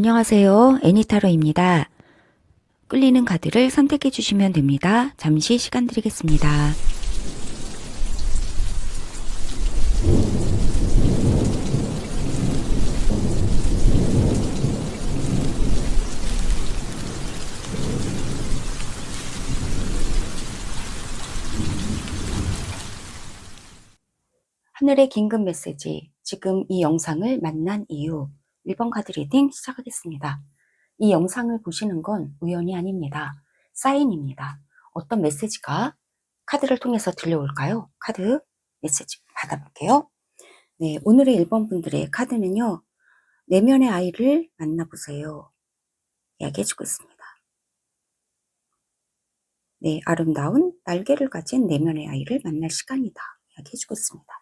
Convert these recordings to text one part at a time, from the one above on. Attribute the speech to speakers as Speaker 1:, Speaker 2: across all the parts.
Speaker 1: 안녕하세요. 애니타로입니다. 끌리는 카드를 선택해 주시면 됩니다. 잠시 시간 드리겠습니다. 하늘의 긴급 메시지, 지금 이 영상을 만난 이유 1번 카드 리딩 시작하겠습니다. 이 영상을 보시는 건 우연이 아닙니다. 사인입니다. 어떤 메시지가 카드를 통해서 들려올까요? 카드 메시지 받아볼게요. 네, 오늘의 1번 분들의 카드는요. 내면의 아이를 만나보세요. 이야기해주고 있습니다. 네, 아름다운 날개를 가진 내면의 아이를 만날 시간이다. 이야기해주고 있습니다.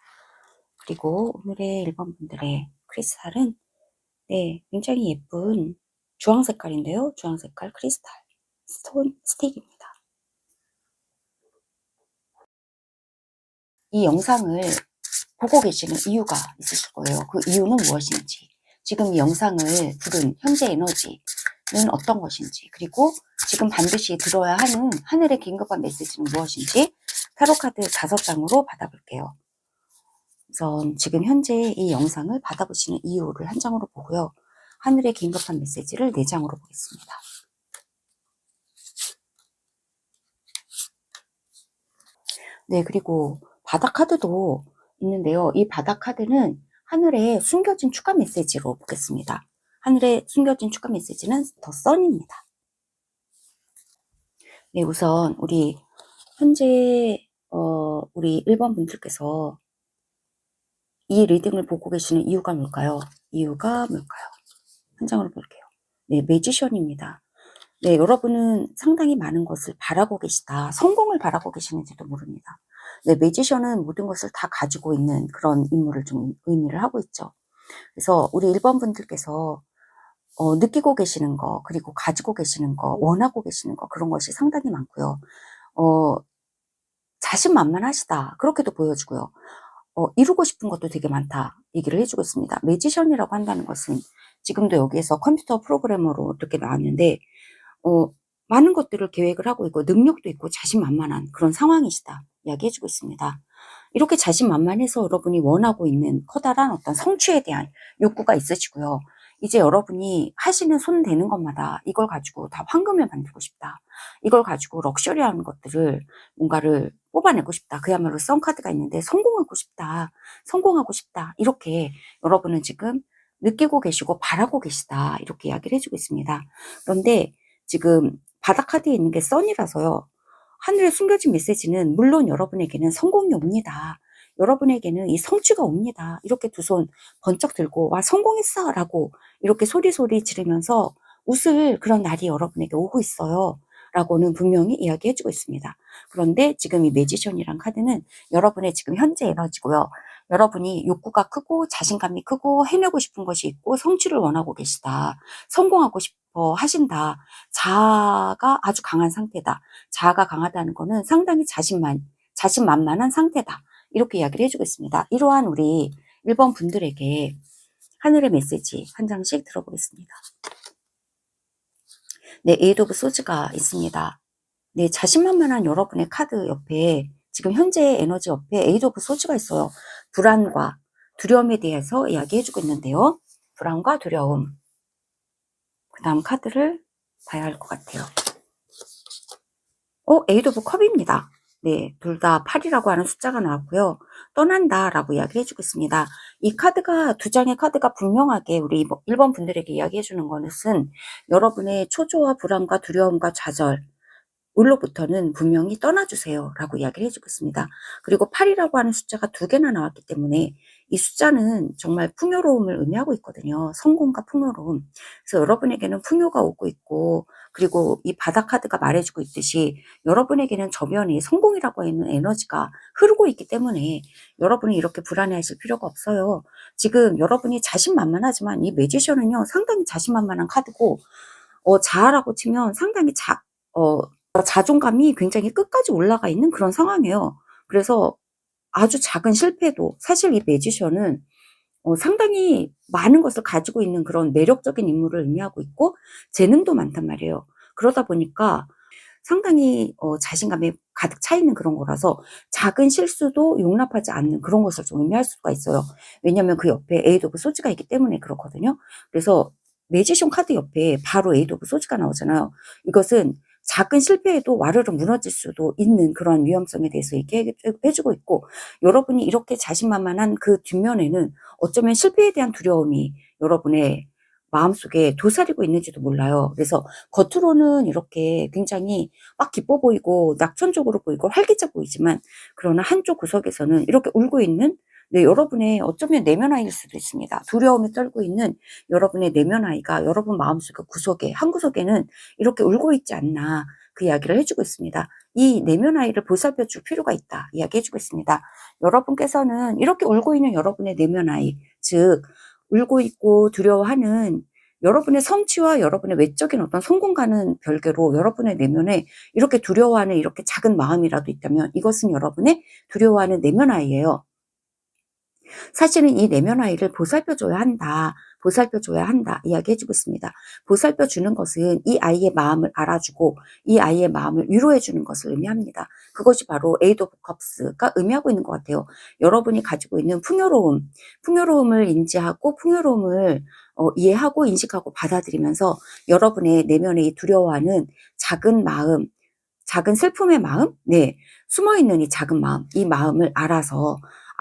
Speaker 1: 그리고 오늘의 1번 분들의 크리스탈은 네, 굉장히 예쁜 주황 색깔인데요. 주황 색깔 크리스탈 스톤 스틱입니다. 이 영상을 보고 계시는 이유가 있으실 거예요. 그 이유는 무엇인지, 지금 이 영상을 부른 현재 에너지는 어떤 것인지, 그리고 지금 반드시 들어야 하는 하늘의 긴급한 메시지는 무엇인지 타로카드 5장으로 받아볼게요. 우선 지금 현재 이 영상을 받아보시는 이유를 한 장으로 보고요. 하늘의 긴급한 메시지를 4장으로 보겠습니다. 네, 그리고 바닥 카드도 있는데요. 이 바닥 카드는 하늘에 숨겨진 추가 메시지로 보겠습니다. 하늘에 숨겨진 추가 메시지는 더 선입니다. 네, 우선 우리 현재 우리 1번 분들께서 이 리딩을 보고 계시는 이유가 뭘까요? 이유가 뭘까요? 한 장으로 볼게요. 네, 매지션입니다. 네, 여러분은 상당히 많은 것을 바라고 계시다. 성공을 바라고 계시는지도 모릅니다. 네, 매지션은 모든 것을 다 가지고 있는 그런 인물을 좀 의미를 하고 있죠. 그래서 우리 1번 분들께서 느끼고 계시는 거, 그리고 가지고 계시는 거, 원하고 계시는 거, 그런 것이 상당히 많고요. 자신만만하시다. 그렇게도 보여주고요. 이루고 싶은 것도 되게 많다. 얘기를 해주고 있습니다. 매지션이라고 한다는 것은 지금도 여기에서 컴퓨터 프로그래머로 이렇게 나왔는데, 많은 것들을 계획을 하고 있고 능력도 있고 자신만만한 그런 상황이시다 이야기해주고 있습니다. 이렇게 자신만만해서 여러분이 원하고 있는 커다란 어떤 성취에 대한 욕구가 있으시고요. 이제 여러분이 하시는 손 대는 것마다 이걸 가지고 다 황금을 만들고 싶다. 이걸 가지고 럭셔리한 것들을 뭔가를 뽑아내고 싶다. 그야말로 썬카드가 있는데 성공하고 싶다. 성공하고 싶다. 이렇게 여러분은 지금 느끼고 계시고 바라고 계시다. 이렇게 이야기를 해주고 있습니다. 그런데 지금 바닥 카드에 있는 게 선이라서요. 하늘에 숨겨진 메시지는 물론 여러분에게는 성공이 옵니다. 여러분에게는 이 성취가 옵니다. 이렇게 두 손 번쩍 들고 와 성공했어 라고 이렇게 소리소리 지르면서 웃을 그런 날이 여러분에게 오고 있어요. 라고는 분명히 이야기해주고 있습니다. 그런데 지금 이 매지션이란 카드는 여러분의 지금 현재 에너지고요. 여러분이 욕구가 크고 자신감이 크고 해내고 싶은 것이 있고 성취를 원하고 계시다. 성공하고 싶어 하신다. 자아가 아주 강한 상태다. 자아가 강하다는 것은 상당히 자신만만한 상태다. 이렇게 이야기를 해주고 있습니다. 이러한 우리 1번 분들에게 하늘의 메시지 한 장씩 들어보겠습니다. 네, 에이드 오브 소즈가 있습니다. 네, 자신만만한 여러분의 카드 옆에 지금 현재의 에너지 옆에 에이드 오브 소즈가 있어요. 불안과 두려움에 대해서 이야기해주고 있는데요. 불안과 두려움. 그 다음 카드를 봐야 할 것 같아요. 에이드 오브 컵입니다. 네, 둘 다 8이라고 하는 숫자가 나왔고요. 떠난다 라고 이야기를 해주고 있습니다. 이 카드가, 두 장의 카드가 분명하게 우리 1번 분들에게 이야기해 주는 것은 여러분의 초조와 불안과 두려움과 좌절, 을로부터는 분명히 떠나주세요 라고 이야기를 해주고 있습니다. 그리고 8이라고 하는 숫자가 2개나 나왔기 때문에 이 숫자는 정말 풍요로움을 의미하고 있거든요. 성공과 풍요로움. 그래서 여러분에게는 풍요가 오고 있고, 그리고 이 바닥 카드가 말해주고 있듯이 여러분에게는 저변에 성공이라고 하는 에너지가 흐르고 있기 때문에 여러분이 이렇게 불안해하실 필요가 없어요. 지금 여러분이 자신만만하지만 이 매지션은요 상당히 자신만만한 카드고, 자아라고 치면 상당히 자존감이 굉장히 끝까지 올라가 있는 그런 상황이에요. 그래서 아주 작은 실패도 사실 이 매지션은 상당히 많은 것을 가지고 있는 그런 매력적인 인물을 의미하고 있고 재능도 많단 말이에요. 그러다 보니까 상당히 자신감에 가득 차 있는 그런 거라서 작은 실수도 용납하지 않는 그런 것을 좀 의미할 수가 있어요. 왜냐면 그 옆에 에이드 오브 소즈가 있기 때문에 그렇거든요. 그래서 매지션 카드 옆에 바로 에이드 오브 소즈가 나오잖아요. 이것은 작은 실패에도 와르르 무너질 수도 있는 그런 위험성에 대해서 얘기해주고 있고, 여러분이 이렇게 자신만만한 그 뒷면에는 어쩌면 실패에 대한 두려움이 여러분의 마음속에 도사리고 있는지도 몰라요. 그래서 겉으로는 이렇게 굉장히 막 기뻐 보이고 낙천적으로 보이고 활기차 보이지만, 그러나 한쪽 구석에서는 이렇게 울고 있는, 네, 여러분의 어쩌면 내면 아이일 수도 있습니다. 두려움에 떨고 있는 여러분의 내면 아이가 여러분 마음속 구석에, 한 구석에는 이렇게 울고 있지 않나, 그 이야기를 해주고 있습니다. 이 내면 아이를 보살펴 줄 필요가 있다 이야기 해주고 있습니다. 여러분께서는 이렇게 울고 있는 여러분의 내면 아이, 즉 울고 있고 두려워하는 여러분의 성취와 여러분의 외적인 어떤 성공과는 별개로 여러분의 내면에 이렇게 두려워하는 이렇게 작은 마음이라도 있다면, 이것은 여러분의 두려워하는 내면 아이예요. 사실은 이 내면 아이를 보살펴줘야 한다. 보살펴줘야 한다. 이야기해주고 있습니다. 보살펴주는 것은 이 아이의 마음을 알아주고 이 아이의 마음을 위로해주는 것을 의미합니다. 그것이 바로 에이드 오브 컵스가 의미하고 있는 것 같아요. 여러분이 가지고 있는 풍요로움을 인지하고 풍요로움을 이해하고 인식하고 받아들이면서 여러분의 내면에 이 두려워하는 작은 마음, 작은 슬픔의 마음, 네, 숨어있는 이 작은 마음, 이 마음을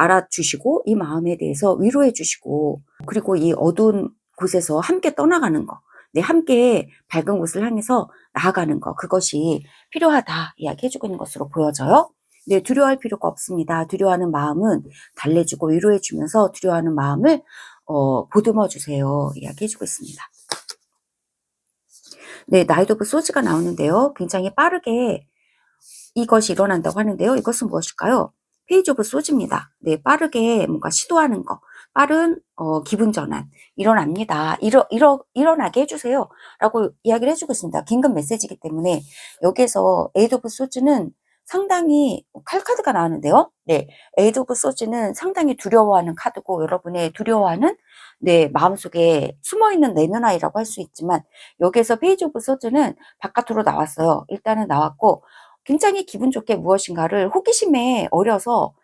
Speaker 1: 알아주시고 이 마음에 대해서 위로해 주시고, 그리고 이 어두운 곳에서 함께 떠나가는 거, 네, 함께 밝은 곳을 향해서 나아가는 거, 그것이 필요하다 이야기해주고 있는 것으로 보여져요. 네, 두려워할 필요가 없습니다. 두려워하는 마음은 달래주고 위로해주면서 두려워하는 마음을 보듬어 주세요 이야기해주고 있습니다. 네, 나이트 오브 소즈가 나오는데요. 굉장히 빠르게 이것이 일어난다고 하는데요. 이것은 무엇일까요? 페이지 오브 소즈입니다. 네, 빠르게 뭔가 시도하는 거, 빠른 기분 전환 일어납니다. 일어나게 해주세요 라고 이야기를 해주고 있습니다. 긴급 메시지이기 때문에 여기에서 에이드 오브 소즈는 상당히 칼카드가 나왔는데요. 네, 에이드 오브 소즈는 상당히 두려워하는 카드고, 여러분의 두려워하는, 네, 마음속에 숨어있는 내면 아이라고 할 수 있지만, 여기에서 페이지 오브 소즈는 바깥으로 나왔어요. 일단은 나왔고, 굉장히 기분 좋게 무엇인가를 호기심에 어려서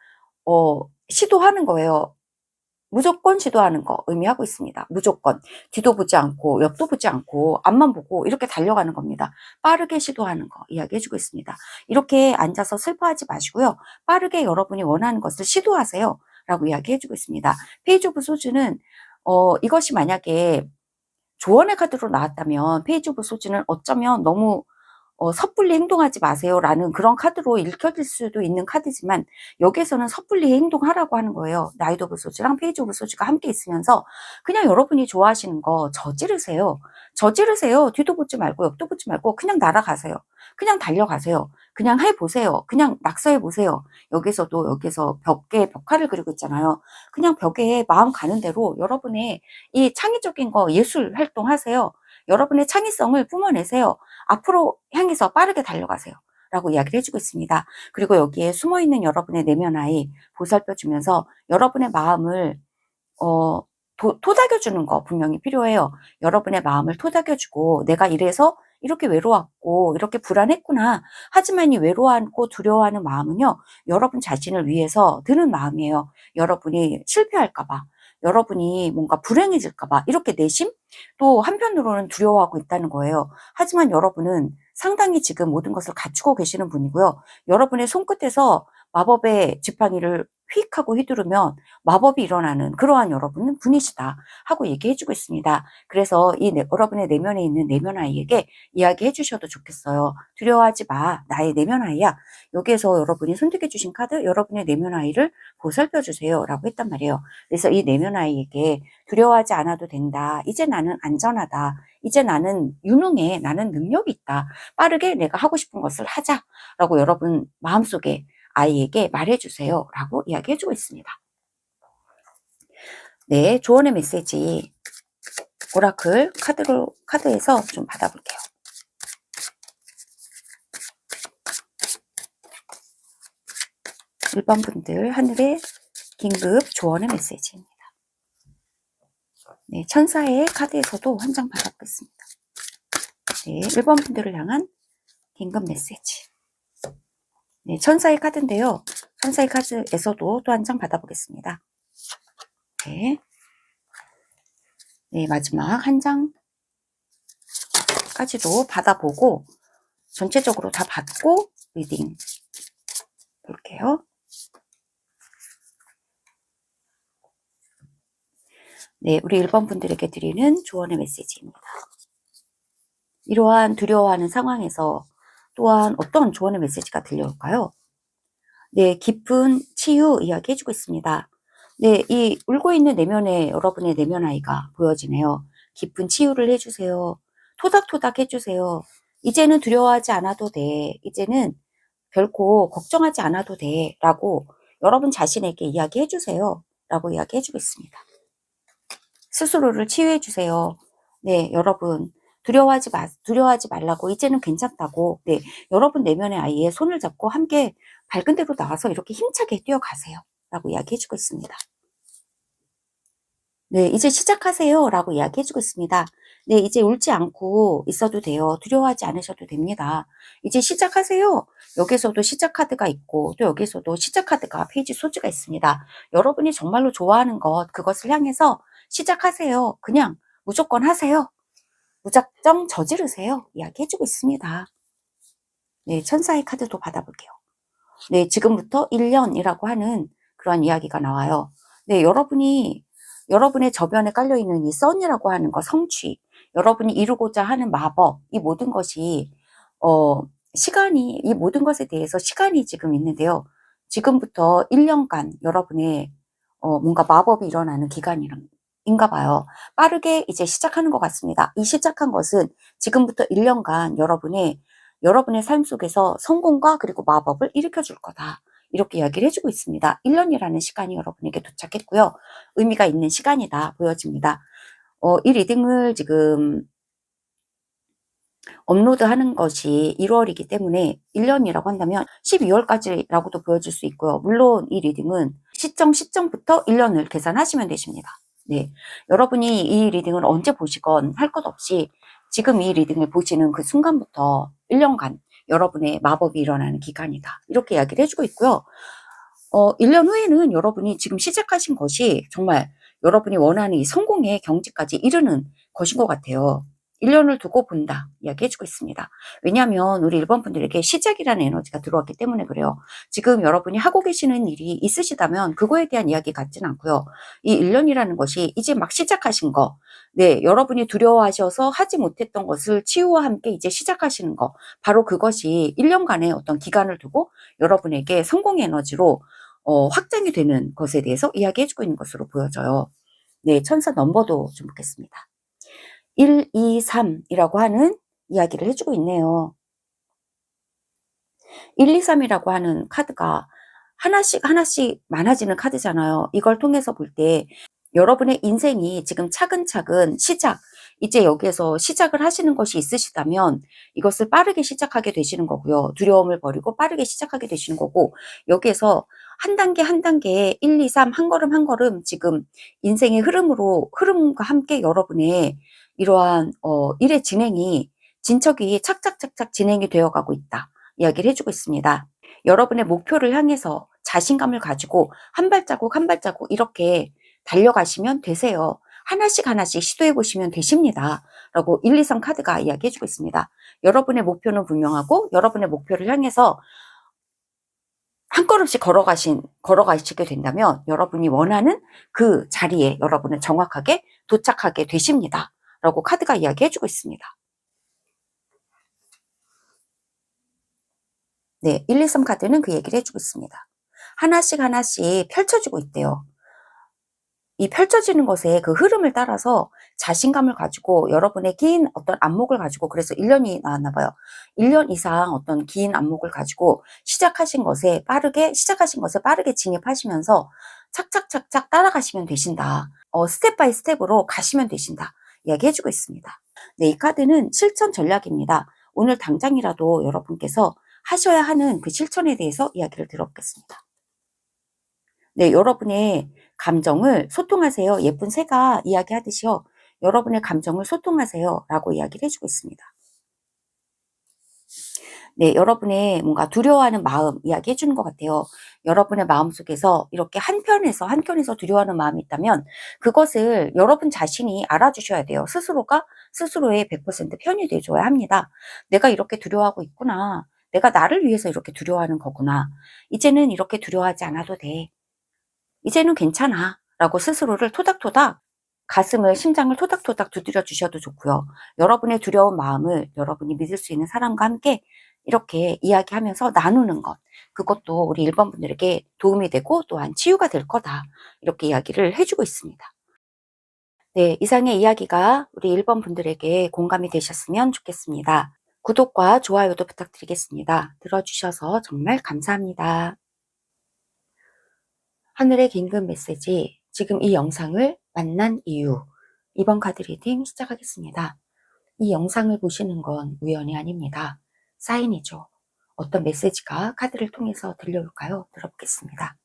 Speaker 1: 시도하는 거예요. 무조건 시도하는 거 의미하고 있습니다. 무조건 뒤도 보지 않고 옆도 보지 않고 앞만 보고 이렇게 달려가는 겁니다. 빠르게 시도하는 거 이야기해주고 있습니다. 이렇게 앉아서 슬퍼하지 마시고요. 빠르게 여러분이 원하는 것을 시도하세요 라고 이야기해주고 있습니다. 페이지 오브 소즈는 이것이 만약에 조언의 카드로 나왔다면, 페이지 오브 소즈는 어쩌면 너무 섣불리 행동하지 마세요라는 그런 카드로 읽혀질 수도 있는 카드지만, 여기에서는 섣불리 행동하라고 하는 거예요. 나이트 오브 소즈랑 페이지 오브 소즈가 함께 있으면서 그냥 여러분이 좋아하시는 거 저지르세요. 저지르세요. 뒤도 보지 말고 옆도 보지 말고 그냥 날아가세요. 그냥 달려가세요. 그냥 해보세요. 그냥 낙서해보세요. 여기서 벽에 벽화를 그리고 있잖아요. 그냥 벽에 마음 가는 대로 여러분의 이 창의적인 거, 예술 활동하세요. 여러분의 창의성을 뿜어내세요. 앞으로 향해서 빠르게 달려가세요 라고 이야기를 해주고 있습니다. 그리고 여기에 숨어있는 여러분의 내면 아이 보살펴주면서 여러분의 마음을 토닥여주는 거 분명히 필요해요. 여러분의 마음을 토닥여주고, 내가 이래서 이렇게 외로웠고 이렇게 불안했구나. 하지만 이 외로워하고 두려워하는 마음은요, 여러분 자신을 위해서 드는 마음이에요. 여러분이 실패할까봐, 여러분이 뭔가 불행해질까봐 이렇게 내심, 또 한편으로는 두려워하고 있다는 거예요. 하지만 여러분은 상당히 지금 모든 것을 갖추고 계시는 분이고요. 여러분의 손끝에서 마법의 지팡이를 휙 하고 휘두르면 마법이 일어나는 그러한 여러분은 분이시다 하고 얘기해주고 있습니다. 그래서 여러분의 내면에 있는 내면 아이에게 이야기해 주셔도 좋겠어요. 두려워하지 마. 나의 내면 아이야. 여기에서 여러분이 선택해 주신 카드, 여러분의 내면 아이를 보살펴 주세요 라고 했단 말이에요. 그래서 이 내면 아이에게 두려워하지 않아도 된다. 이제 나는 안전하다. 이제 나는 유능해. 나는 능력이 있다. 빠르게 내가 하고 싶은 것을 하자라고 여러분 마음속에 아이에게 말해주세요 라고 이야기해주고 있습니다. 네, 조언의 메시지 오라클 카드에서 좀 받아볼게요. 일반 분들 하늘의 긴급 조언의 메시지입니다. 네, 천사의 카드에서도 한 장 받아보겠습니다. 네, 1번 분들을 향한 긴급 메시지. 네, 천사의 카드인데요. 천사의 카드에서도 또 한 장 받아보겠습니다. 네. 네, 마지막 한 장까지도 받아보고 전체적으로 다 받고 리딩 볼게요. 네, 우리 1번 분들에게 드리는 조언의 메시지입니다. 이러한 두려워하는 상황에서 또한 어떤 조언의 메시지가 들려올까요? 네, 깊은 치유 이야기 해주고 있습니다. 네, 이 울고 있는 내면의 여러분의 내면 아이가 보여지네요. 깊은 치유를 해주세요. 토닥토닥 해주세요. 이제는 두려워하지 않아도 돼. 이제는 결코 걱정하지 않아도 돼. 라고 여러분 자신에게 이야기해 주세요. 라고 이야기해 주고 있습니다. 스스로를 치유해 주세요. 네, 여러분 두려워하지 말라고 이제는 괜찮다고. 네, 여러분 내면의 아이의 손을 잡고 함께 밝은 데로 나와서 이렇게 힘차게 뛰어가세요. 라고 이야기해 주고 있습니다. 네, 이제 시작하세요. 라고 이야기해 주고 있습니다. 네, 이제 울지 않고 있어도 돼요. 두려워하지 않으셔도 됩니다. 이제 시작하세요. 여기서도 시작 카드가 있고 또 여기서도 시작 카드가 페이지 소지가 있습니다. 여러분이 정말로 좋아하는 것, 그것을 향해서 시작하세요. 그냥 무조건 하세요. 무작정 저지르세요. 이야기해 주고 있습니다. 네, 천사의 카드도 받아볼게요. 네, 지금부터 1년이라고 하는 그런 이야기가 나와요. 네, 여러분의 저변에 깔려있는 이 선이라고 하는 거, 성취, 여러분이 이루고자 하는 마법, 이 모든 것이, 이 모든 것에 대해서 시간이 지금 있는데요. 지금부터 1년간 여러분의, 뭔가 마법이 일어나는 기간인가 봐요. 빠르게 이제 시작하는 것 같습니다. 이 시작한 것은 지금부터 1년간 여러분의 삶 속에서 성공과 그리고 마법을 일으켜 줄 거다. 이렇게 이야기를 해주고 있습니다. 1년이라는 시간이 여러분에게 도착했고요. 의미가 있는 시간이다 보여집니다. 이 리딩을 지금 업로드하는 것이 1월이기 때문에 1년이라고 한다면 12월까지라고도 보여질 수 있고요. 물론 이 리딩은 시점부터 1년을 계산하시면 되십니다. 네, 여러분이 이 리딩을 언제 보시건 할 것 없이 지금 이 리딩을 보시는 그 순간부터 1년간 여러분의 마법이 일어나는 기간이다. 이렇게 이야기를 해주고 있고요. 1년 후에는 여러분이 지금 시작하신 것이 정말 여러분이 원하는 이 성공의 경지까지 이르는 것인 것 같아요. 1년을 두고 본다 이야기 해주고 있습니다. 왜냐하면 우리 1번 분들에게 시작이라는 에너지가 들어왔기 때문에 그래요. 지금 여러분이 하고 계시는 일이 있으시다면 그거에 대한 이야기 같진 않고요. 이 1년이라는 것이 이제 막 시작하신 거, 네, 여러분이 두려워하셔서 하지 못했던 것을 치유와 함께 이제 시작하시는 거, 바로 그것이 1년간의 어떤 기간을 두고 여러분에게 성공의 에너지로 확장이 되는 것에 대해서 이야기해주고 있는 것으로 보여져요. 네, 천사 넘버도 좀 보겠습니다. 1, 2, 3이라고 하는 이야기를 해주고 있네요. 1, 2, 3이라고 하는 카드가 하나씩 많아지는 카드잖아요. 이걸 통해서 볼 때 여러분의 인생이 지금 차근차근 이제 여기에서 시작을 하시는 것이 있으시다면 이것을 빠르게 시작하게 되시는 거고요. 두려움을 버리고 빠르게 시작하게 되시는 거고, 여기에서 한 단계 한 단계 1, 2, 3 한 걸음 한 걸음 지금 인생의 흐름과 함께 여러분의 이러한 일의 진척이 착착착착 진행이 되어가고 있다. 이야기를 해주고 있습니다. 여러분의 목표를 향해서 자신감을 가지고 한 발자국 한 발자국 이렇게 달려가시면 되세요. 하나씩 시도해 보시면 되십니다. 라고 1, 2, 3 카드가 이야기해 주고 있습니다. 여러분의 목표는 분명하고 여러분의 목표를 향해서 한 걸음씩 걸어가시게 된다면 여러분이 원하는 그 자리에 여러분은 정확하게 도착하게 되십니다. 라고 카드가 이야기해 주고 있습니다. 네, 1, 2, 3 카드는 그 얘기를 해주고 있습니다. 하나씩 펼쳐지고 있대요. 이 펼쳐지는 것에 그 흐름을 따라서 자신감을 가지고 여러분의 긴 어떤 안목을 가지고, 그래서 1년이 나왔나 봐요. 1년 이상 어떤 긴 안목을 가지고 시작하신 것에 빠르게 진입하시면서 착착착착 따라가시면 되신다. 스텝 바이 스텝으로 가시면 되신다. 이야기 해주고 있습니다. 네, 이 카드는 실천 전략입니다. 오늘 당장이라도 여러분께서 하셔야 하는 그 실천에 대해서 이야기를 들어보겠습니다. 네, 여러분의 감정을 소통하세요. 예쁜 새가 이야기하듯이요. 여러분의 감정을 소통하세요. 라고 이야기를 해주고 있습니다. 네, 여러분의 뭔가 두려워하는 마음 이야기해 주는 것 같아요. 여러분의 마음속에서 이렇게 한켠에서 두려워하는 마음이 있다면 그것을 여러분 자신이 알아주셔야 돼요. 스스로가 스스로의 100% 편이 돼줘야 합니다. 내가 이렇게 두려워하고 있구나. 내가 나를 위해서 이렇게 두려워하는 거구나. 이제는 이렇게 두려워하지 않아도 돼. 이제는 괜찮아. 라고 스스로를 토닥토닥 심장을 토닥토닥 두드려 주셔도 좋고요. 여러분의 두려운 마음을 여러분이 믿을 수 있는 사람과 함께 이렇게 이야기하면서 나누는 것. 그것도 우리 1번 분들에게 도움이 되고 또한 치유가 될 거다. 이렇게 이야기를 해주고 있습니다. 네, 이상의 이야기가 우리 1번 분들에게 공감이 되셨으면 좋겠습니다. 구독과 좋아요도 부탁드리겠습니다. 들어주셔서 정말 감사합니다. 하늘의 긴급 메시지, 지금 이 영상을 만난 이유, 이번 카드 리딩 시작하겠습니다. 이 영상을 보시는 건 우연이 아닙니다. 사인이죠. 어떤 메시지가 카드를 통해서 들려올까요? 들어보겠습니다.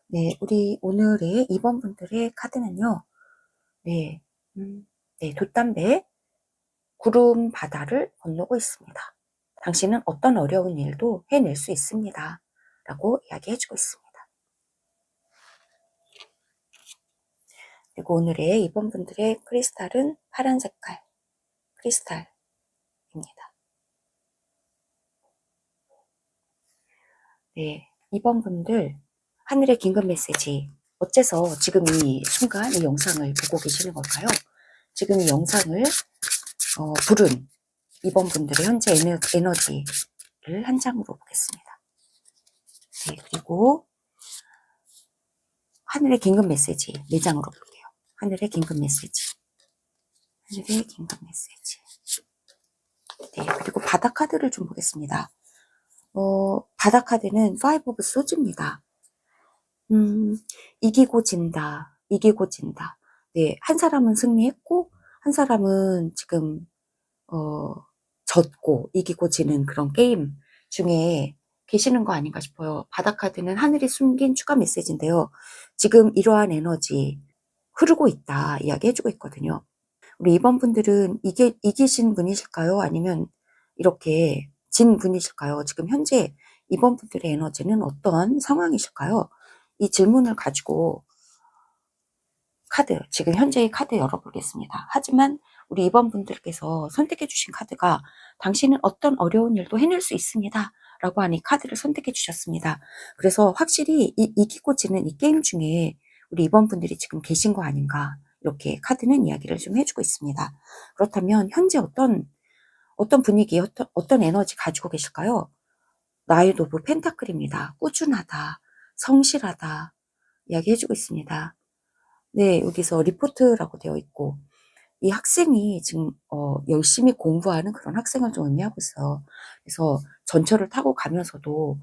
Speaker 1: 네, 우리 오늘의 2번 분들의 카드는요. 네, 돛담배, 구름 바다를 건너고 있습니다. 당신은 어떤 어려운 일도 해낼 수 있습니다. 라고 이야기해주고 있습니다. 그리고 오늘의 2번 분들의 크리스탈은 파란 색깔 크리스탈입니다. 네, 2번 분들 하늘의 긴급 메시지. 어째서 지금 이 순간 이 영상을 보고 계시는 걸까요? 지금 이 영상을 부른 2번 분들의 현재 에너지를 한 장으로 보겠습니다. 네, 그리고 하늘의 긴급 메시지 4장으로 볼게요. 하늘의 긴급 메시지. 하늘의 긴급 메시지. 네, 그리고 바다 카드를 좀 보겠습니다. 바다 카드는 5 of Swords입니다. 이기고 진다. 이기고 진다. 네, 한 사람은 승리했고, 한 사람은 지금, 졌고, 이기고 지는 그런 게임 중에 계시는 거 아닌가 싶어요. 바다 카드는 하늘이 숨긴 추가 메시지인데요. 지금 이러한 에너지 흐르고 있다. 이야기해주고 있거든요. 우리 2번 분들은 이기신 분이실까요? 아니면 이렇게 진 분이실까요? 지금 현재 2번 분들의 에너지는 어떤 상황이실까요? 이 질문을 가지고 지금 현재의 카드 열어보겠습니다. 하지만 우리 2번 분들께서 선택해 주신 카드가 당신은 어떤 어려운 일도 해낼 수 있습니다. 라고 하니 카드를 선택해 주셨습니다. 그래서 확실히 이기고 지는 이 게임 중에 우리 2번 분들이 지금 계신 거 아닌가. 이렇게 카드는 이야기를 좀 해주고 있습니다. 그렇다면 현재 어떤 분위기, 어떤 에너지 가지고 계실까요? 나이트 오브 펜타클입니다. 꾸준하다, 성실하다 이야기 해주고 있습니다. 네, 여기서 리포트라고 되어 있고 이 학생이 지금 열심히 공부하는 그런 학생을 좀 의미하고 있어요. 그래서 전철을 타고 가면서도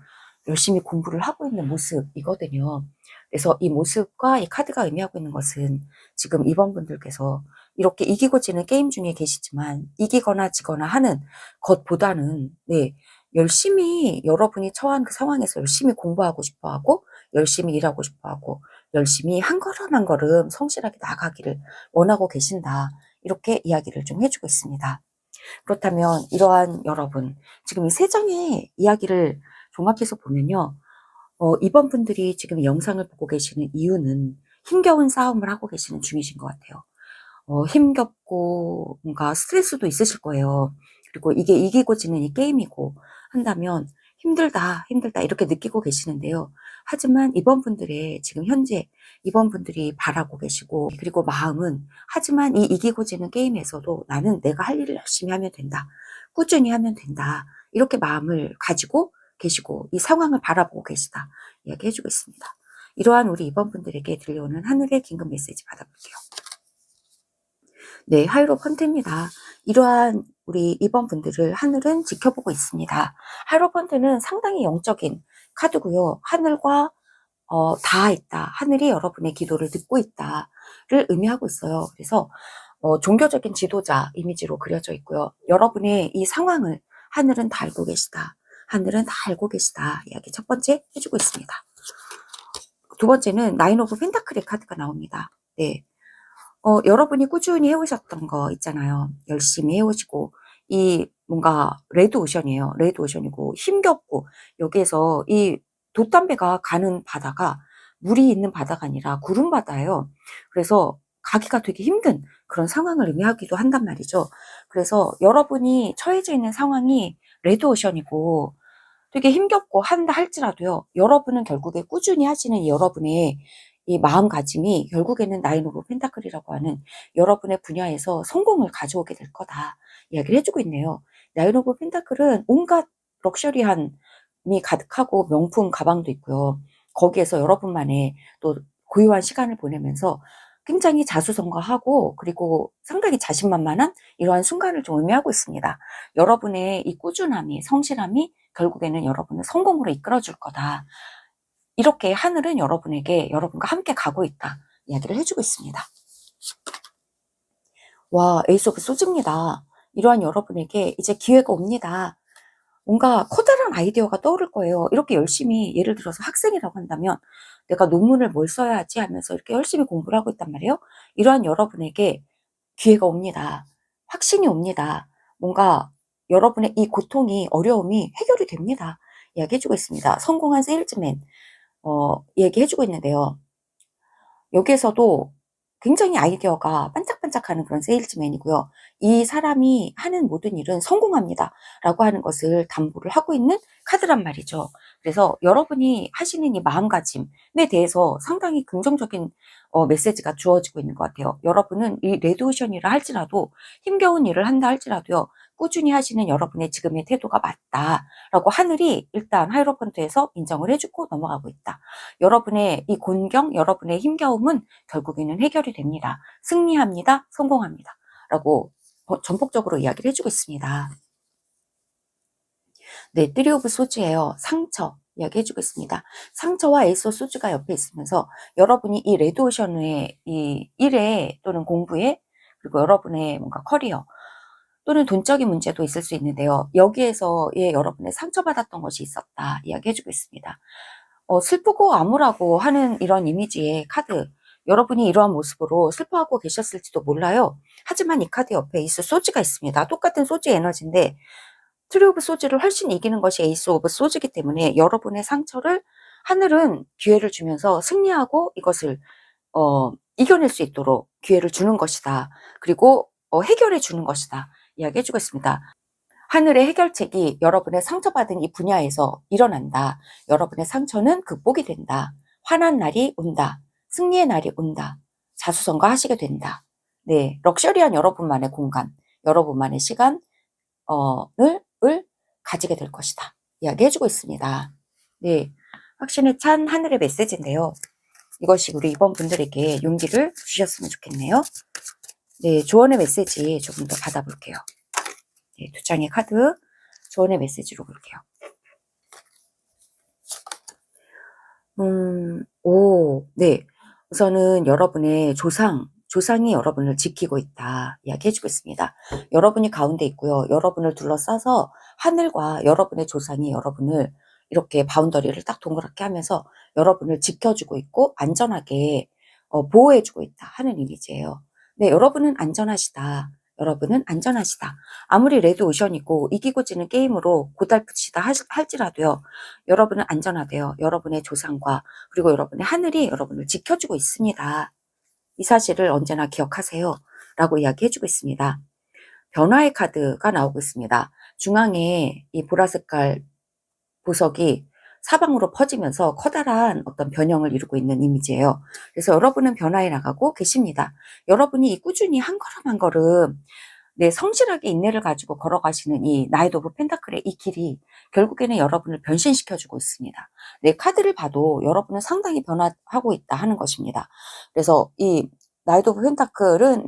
Speaker 1: 열심히 공부를 하고 있는 모습이거든요. 그래서 이 모습과 이 카드가 의미하고 있는 것은 지금 2번 분들께서 이렇게 이기고 지는 게임 중에 계시지만 이기거나 지거나 하는 것보다는 네, 열심히 여러분이 처한 그 상황에서 열심히 공부하고 싶어 하고 열심히 일하고 싶어 하고 열심히 한 걸음 한 걸음 성실하게 나가기를 원하고 계신다. 이렇게 이야기를 좀 해주고 있습니다. 그렇다면 이러한 여러분, 지금 이 3장의 이야기를 종합해서 보면요. 2번 분들이 지금 이 영상을 보고 계시는 이유는 힘겨운 싸움을 하고 계시는 중이신 것 같아요. 힘겹고 뭔가 스트레스도 있으실 거예요. 그리고 이게 이기고 지는 이 게임이고 한다면 힘들다 이렇게 느끼고 계시는데요. 하지만 이번 분들의 지금 현재 이번 분들이 바라고 계시고 그리고 마음은 하지만 이 이기고 지는 게임에서도 나는 내가 할 일을 열심히 하면 된다. 꾸준히 하면 된다. 이렇게 마음을 가지고 계시고 이 상황을 바라보고 계시다. 이야기해주고 있습니다. 이러한 우리 이번 분들에게 들려오는 하늘의 긴급 메시지 받아볼게요. 네, 하이로펀트입니다. 이러한 우리 2번 분들을 하늘은 지켜보고 있습니다. 하이로펀트는 상당히 영적인 카드고요. 하늘과 닿아 있다. 하늘이 여러분의 기도를 듣고 있다를 의미하고 있어요. 그래서 종교적인 지도자 이미지로 그려져 있고요. 여러분의 이 상황을 하늘은 다 알고 계시다. 하늘은 다 알고 계시다. 이야기 첫 번째 해주고 있습니다. 두 번째는 나인 오브 펜타클의 카드가 나옵니다. 네. 여러분이 꾸준히 해오셨던 거 있잖아요. 열심히 해오시고, 이 뭔가 레드 오션이에요. 레드 오션이고, 힘겹고, 여기에서 이 돛담배가 가는 바다가 물이 있는 바다가 아니라 구름 바다예요. 그래서 가기가 되게 힘든 그런 상황을 의미하기도 한단 말이죠. 그래서 여러분이 처해져 있는 상황이 레드 오션이고, 되게 힘겹고 한다 할지라도요, 여러분은 결국에 꾸준히 하시는 여러분의 이 마음가짐이 결국에는 나인 오브 펜타클이라고 하는 여러분의 분야에서 성공을 가져오게 될 거다 이야기를 해주고 있네요. 나인 오브 펜타클은 온갖 럭셔리함이 가득하고 명품 가방도 있고요. 거기에서 여러분만의 또 고유한 시간을 보내면서 굉장히 자수성가하고 그리고 상당히 자신만만한 이러한 순간을 좀 의미하고 있습니다. 여러분의 이 꾸준함이, 성실함이 결국에는 여러분을 성공으로 이끌어줄 거다. 이렇게 하늘은 여러분에게 여러분과 함께 가고 있다 이야기를 해주고 있습니다. 와, 에이스 오브 소즈입니다. 이러한 여러분에게 이제 기회가 옵니다. 뭔가 커다란 아이디어가 떠오를 거예요. 이렇게 열심히, 예를 들어서 학생이라고 한다면 내가 논문을 뭘 써야 하지 하면서 이렇게 열심히 공부를 하고 있단 말이에요. 이러한 여러분에게 기회가 옵니다. 확신이 옵니다. 뭔가 여러분의 이 고통이, 어려움이 해결이 됩니다. 이야기해주고 있습니다. 성공한 세일즈맨 얘기해주고 있는데요. 여기에서도 굉장히 아이디어가 반짝반짝하는 그런 세일즈맨이고요. 이 사람이 하는 모든 일은 성공합니다 라고 하는 것을 담보를 하고 있는 카드란 말이죠. 그래서 여러분이 하시는 이 마음가짐에 대해서 상당히 긍정적인 메시지가 주어지고 있는 것 같아요. 여러분은 이 레드오션이라 할지라도, 힘겨운 일을 한다 할지라도요, 꾸준히 하시는 여러분의 지금의 태도가 맞다라고 하늘이 일단 하이로펀트에서 인정을 해주고 넘어가고 있다. 여러분의 이 곤경, 여러분의 힘겨움은 결국에는 해결이 됩니다. 승리합니다. 성공합니다. 라고 전폭적으로 이야기를 해주고 있습니다. 네, 트리 오브 소즈예요. 상처 이야기해주고 있습니다. 상처와 에이스 오브 소즈가 옆에 있으면서 여러분이 이 레드오션의 이 일에 또는 공부에, 그리고 여러분의 뭔가 커리어 또는 돈적인 문제도 있을 수 있는데요. 여기에서의 여러분의 상처받았던 것이 있었다 이야기해주고 있습니다. 슬프고 암울하고 하는 이런 이미지의 카드, 여러분이 이러한 모습으로 슬퍼하고 계셨을지도 몰라요. 하지만 이 카드 옆에 에이스 소즈가 있습니다. 똑같은 소즈 에너지인데 트리 오브 소즈를 훨씬 이기는 것이 에이스 오브 소즈이기 때문에 여러분의 상처를 하늘은 기회를 주면서 승리하고 이것을 이겨낼 수 있도록 기회를 주는 것이다. 그리고 해결해 주는 것이다. 이야기해주고 있습니다. 하늘의 해결책이 여러분의 상처받은 이 분야에서 일어난다. 여러분의 상처는 극복이 된다. 환한 날이 온다. 승리의 날이 온다. 자수성가하시게 된다. 네, 럭셔리한 여러분만의 공간, 여러분만의 시간을 가지게 될 것이다. 이야기해주고 있습니다. 네, 확신에 찬 하늘의 메시지인데요. 이것이 우리 이번 분들에게 용기를 주셨으면 좋겠네요. 네, 조언의 메시지 조금 더 받아볼게요. 네, 두 장의 카드 조언의 메시지로 볼게요. 네. 우선은 여러분의 조상이 여러분을 지키고 있다 이야기해주고 있습니다. 여러분이 가운데 있고요. 여러분을 둘러싸서 하늘과 여러분의 조상이 여러분을 이렇게 바운더리를 딱 동그랗게 하면서 여러분을 지켜주고 있고 안전하게 보호해주고 있다 하는 이미지예요. 네, 여러분은 안전하시다. 여러분은 안전하시다. 아무리 레드 오션이고 이기고 지는 게임으로 고달프시다 할지라도요. 여러분은 안전하대요. 여러분의 조상과 그리고 여러분의 하늘이 여러분을 지켜주고 있습니다. 이 사실을 언제나 기억하세요. 라고 이야기해주고 있습니다. 변화의 카드가 나오고 있습니다. 중앙에 이 보라색깔 보석이 사방으로 퍼지면서 커다란 어떤 변형을 이루고 있는 이미지예요. 그래서 여러분은 변화해 나가고 계십니다. 여러분이 이 꾸준히 한 걸음 한 걸음 성실하게 인내를 가지고 걸어가시는 이 나이트 오브 펜타클의 이 길이 결국에는 여러분을 변신시켜주고 있습니다. 카드를 봐도 여러분은 상당히 변화하고 있다 하는 것입니다. 그래서 이 나이트 오브 펜타클은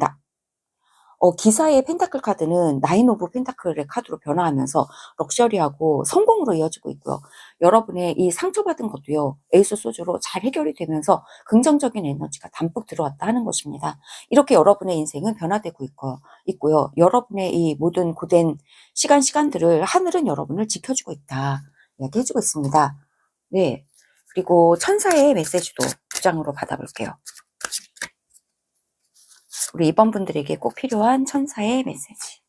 Speaker 1: 기사의 펜타클 카드는 나인 오브 펜타클의 카드로 변화하면서 럭셔리하고 성공으로 이어지고 있고요. 여러분의 이 상처받은 것도요. 에이스 소주로 잘 해결이 되면서 긍정적인 에너지가 담뿍 들어왔다 하는 것입니다. 이렇게 여러분의 인생은 변화되고 있고요. 여러분의 이 모든 고된 시간들을 하늘은 여러분을 지켜주고 있다. 이야기해주고 있습니다. 네. 그리고 천사의 메시지도 두 장으로 받아볼게요. 우리 이번 분들에게 꼭 필요한 천사의 메시지.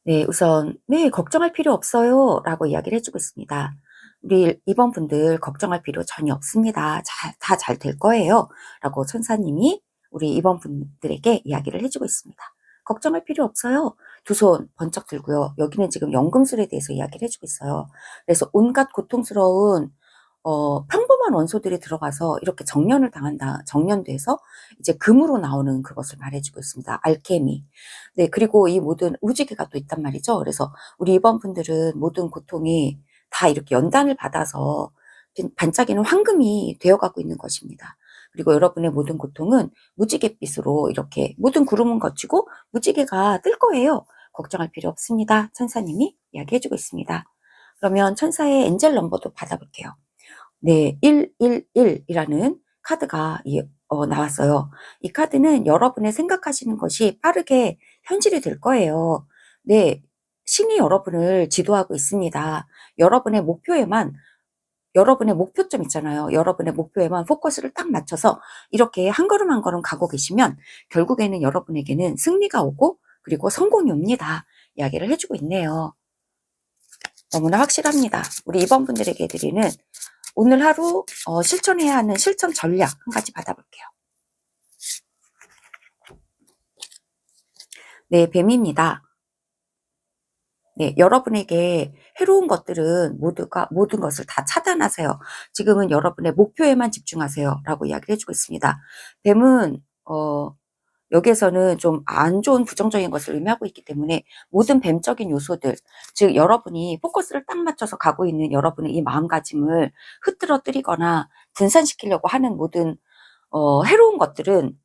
Speaker 1: 네, 우선 네, 걱정할 필요 없어요 라고 이야기를 해주고 있습니다. 우리 이번 분들 걱정할 필요 전혀 없습니다. 다 잘 될 거예요 라고 천사님이 우리 이번 분들에게 이야기를 해주고 있습니다. 걱정할 필요 없어요. 두 손 번쩍 들고요. 여기는 지금 연금술에 대해서 이야기를 해주고 있어요. 그래서 온갖 고통스러운 평범한 원소들이 들어가서 이렇게 정년돼서 이제 금으로 나오는 그것을 말해주고 있습니다. 알케미. 네, 그리고 이 모든 우주계가 또 있단 말이죠. 그래서 우리 이번 분들은 모든 고통이 다 이렇게 연단을 받아서 반짝이는 황금이 되어가고 있는 것입니다. 그리고 여러분의 모든 고통은 무지갯빛으로 이렇게 모든 구름은 거치고 무지개가 뜰 거예요. 걱정할 필요 없습니다. 천사님이 이야기해주고 있습니다. 그러면 천사의 엔젤 넘버도 받아볼게요. 네, 111이라는 카드가 나왔어요. 이 카드는 여러분의 생각하시는 것이 빠르게 현실이 될 거예요. 네, 신이 여러분을 지도하고 있습니다. 여러분의 목표점 있잖아요. 여러분의 목표에만 포커스를 딱 맞춰서 이렇게 한 걸음 한 걸음 가고 계시면 결국에는 여러분에게는 승리가 오고 그리고 성공이 옵니다. 이야기를 해주고 있네요. 너무나 확실합니다. 우리 이번 분들에게 드리는 오늘 하루 실천해야 하는 실천 전략 한 가지 받아볼게요. 네, 뱀입니다. 네, 여러분에게 해로운 것들은 모든 것을 다 차단하세요. 지금은 여러분의 목표에만 집중하세요. 라고 이야기를 해주고 있습니다. 뱀은, 여기에서는 좀 안 좋은 부정적인 것을 의미하고 있기 때문에 모든 뱀적인 요소들, 즉 여러분이 포커스를 딱 맞춰서 가고 있는 여러분의 이 마음가짐을 흐트러뜨리거나 분산시키려고 하는 모든 해로운 것들은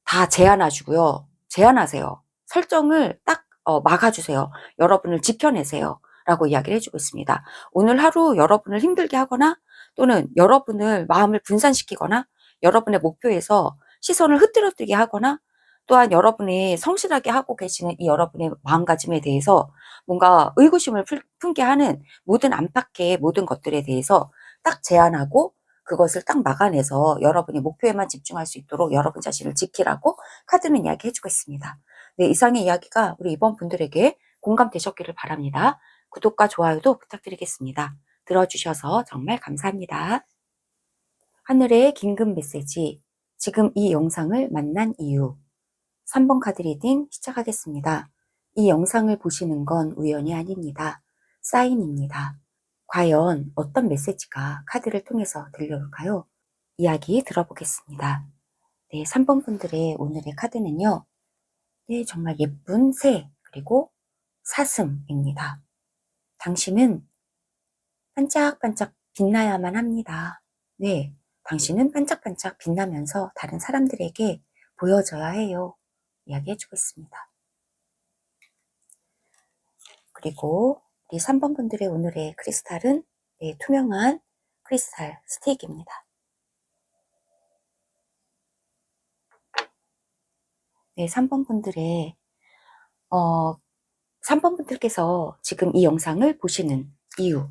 Speaker 1: 다 제한하세요. 설정을 딱 막아주세요. 여러분을 지켜내세요. 라고 이야기를 해주고 있습니다. 오늘 하루 여러분을 힘들게 하거나 또는 여러분을 마음을 분산시키거나 여러분의 목표에서 시선을 흐트러뜨리게 하거나 또한 여러분이 성실하게 하고 계시는 이 여러분의 마음가짐에 대해서 뭔가 의구심을 품게 하는 모든 안팎의 모든 것들에 대해서 딱 제한하고 그것을 딱 막아내서 여러분이 목표에만 집중할 수 있도록 여러분 자신을 지키라고 카드는 이야기해주고 있습니다. 네, 이상의 이야기가 우리 이번 분들에게 공감되셨기를 바랍니다. 구독과 좋아요도 부탁드리겠습니다. 들어주셔서 정말 감사합니다. 하늘의 긴급 메시지, 지금 이 영상을 만난 이유. 3번 카드 리딩 시작하겠습니다. 이 영상을 보시는 건 우연이 아닙니다. 사인입니다. 과연 어떤 메시지가 카드를 통해서 들려올까요? 이야기 들어보겠습니다. 네, 3번 분들의 오늘의 카드는요. 네, 정말 예쁜 새, 그리고 사슴입니다. 당신은 반짝반짝 빛나야만 합니다. 네, 당신은 반짝반짝 빛나면서 다른 사람들에게 보여져야 해요. 이야기해주고 있습니다. 그리고 우리 3번 분들의 오늘의 크리스탈은 네, 투명한 크리스탈 스틱입니다. 네, 3번 분들의 3번 분들께서 지금 이 영상을 보시는 이유,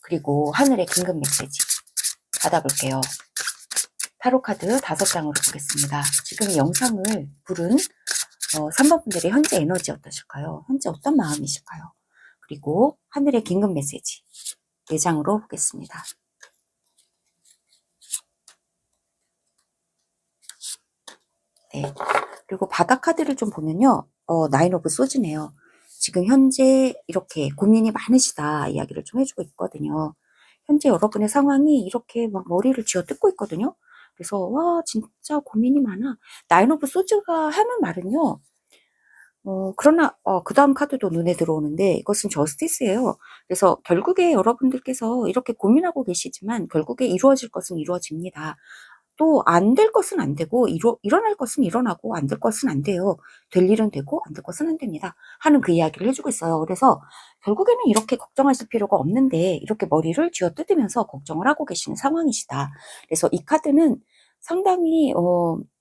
Speaker 1: 그리고 하늘의 긴급 메시지 받아볼게요. 타로 카드 5장으로 보겠습니다. 지금 이 영상을 부른 3번 분들의 현재 에너지 어떠실까요? 현재 어떤 마음이실까요? 그리고 하늘의 긴급 메시지 4장으로 보겠습니다. 네. 그리고 바닥 카드를 좀 보면요. 나인 오브 소즈네요. 지금 현재 이렇게 고민이 많으시다 이야기를 좀 해주고 있거든요. 현재 여러분의 상황이 이렇게 막 머리를 쥐어뜯고 있거든요. 그래서 와 진짜 고민이 많아. 나인 오브 소즈가 하는 말은요. 그러나 그 다음 카드도 눈에 들어오는데 이것은 저스티스예요. 그래서 결국에 여러분들께서 이렇게 고민하고 계시지만 결국에 이루어질 것은 이루어집니다. 또 안 될 것은 안 되고 일어날 것은 일어나고 안 될 것은 안 돼요. 될 일은 되고 안 될 것은 안 됩니다. 하는 그 이야기를 해주고 있어요. 그래서 결국에는 이렇게 걱정하실 필요가 없는데 이렇게 머리를 쥐어뜯으면서 걱정을 하고 계시는 상황이시다. 그래서 이 카드는 상당히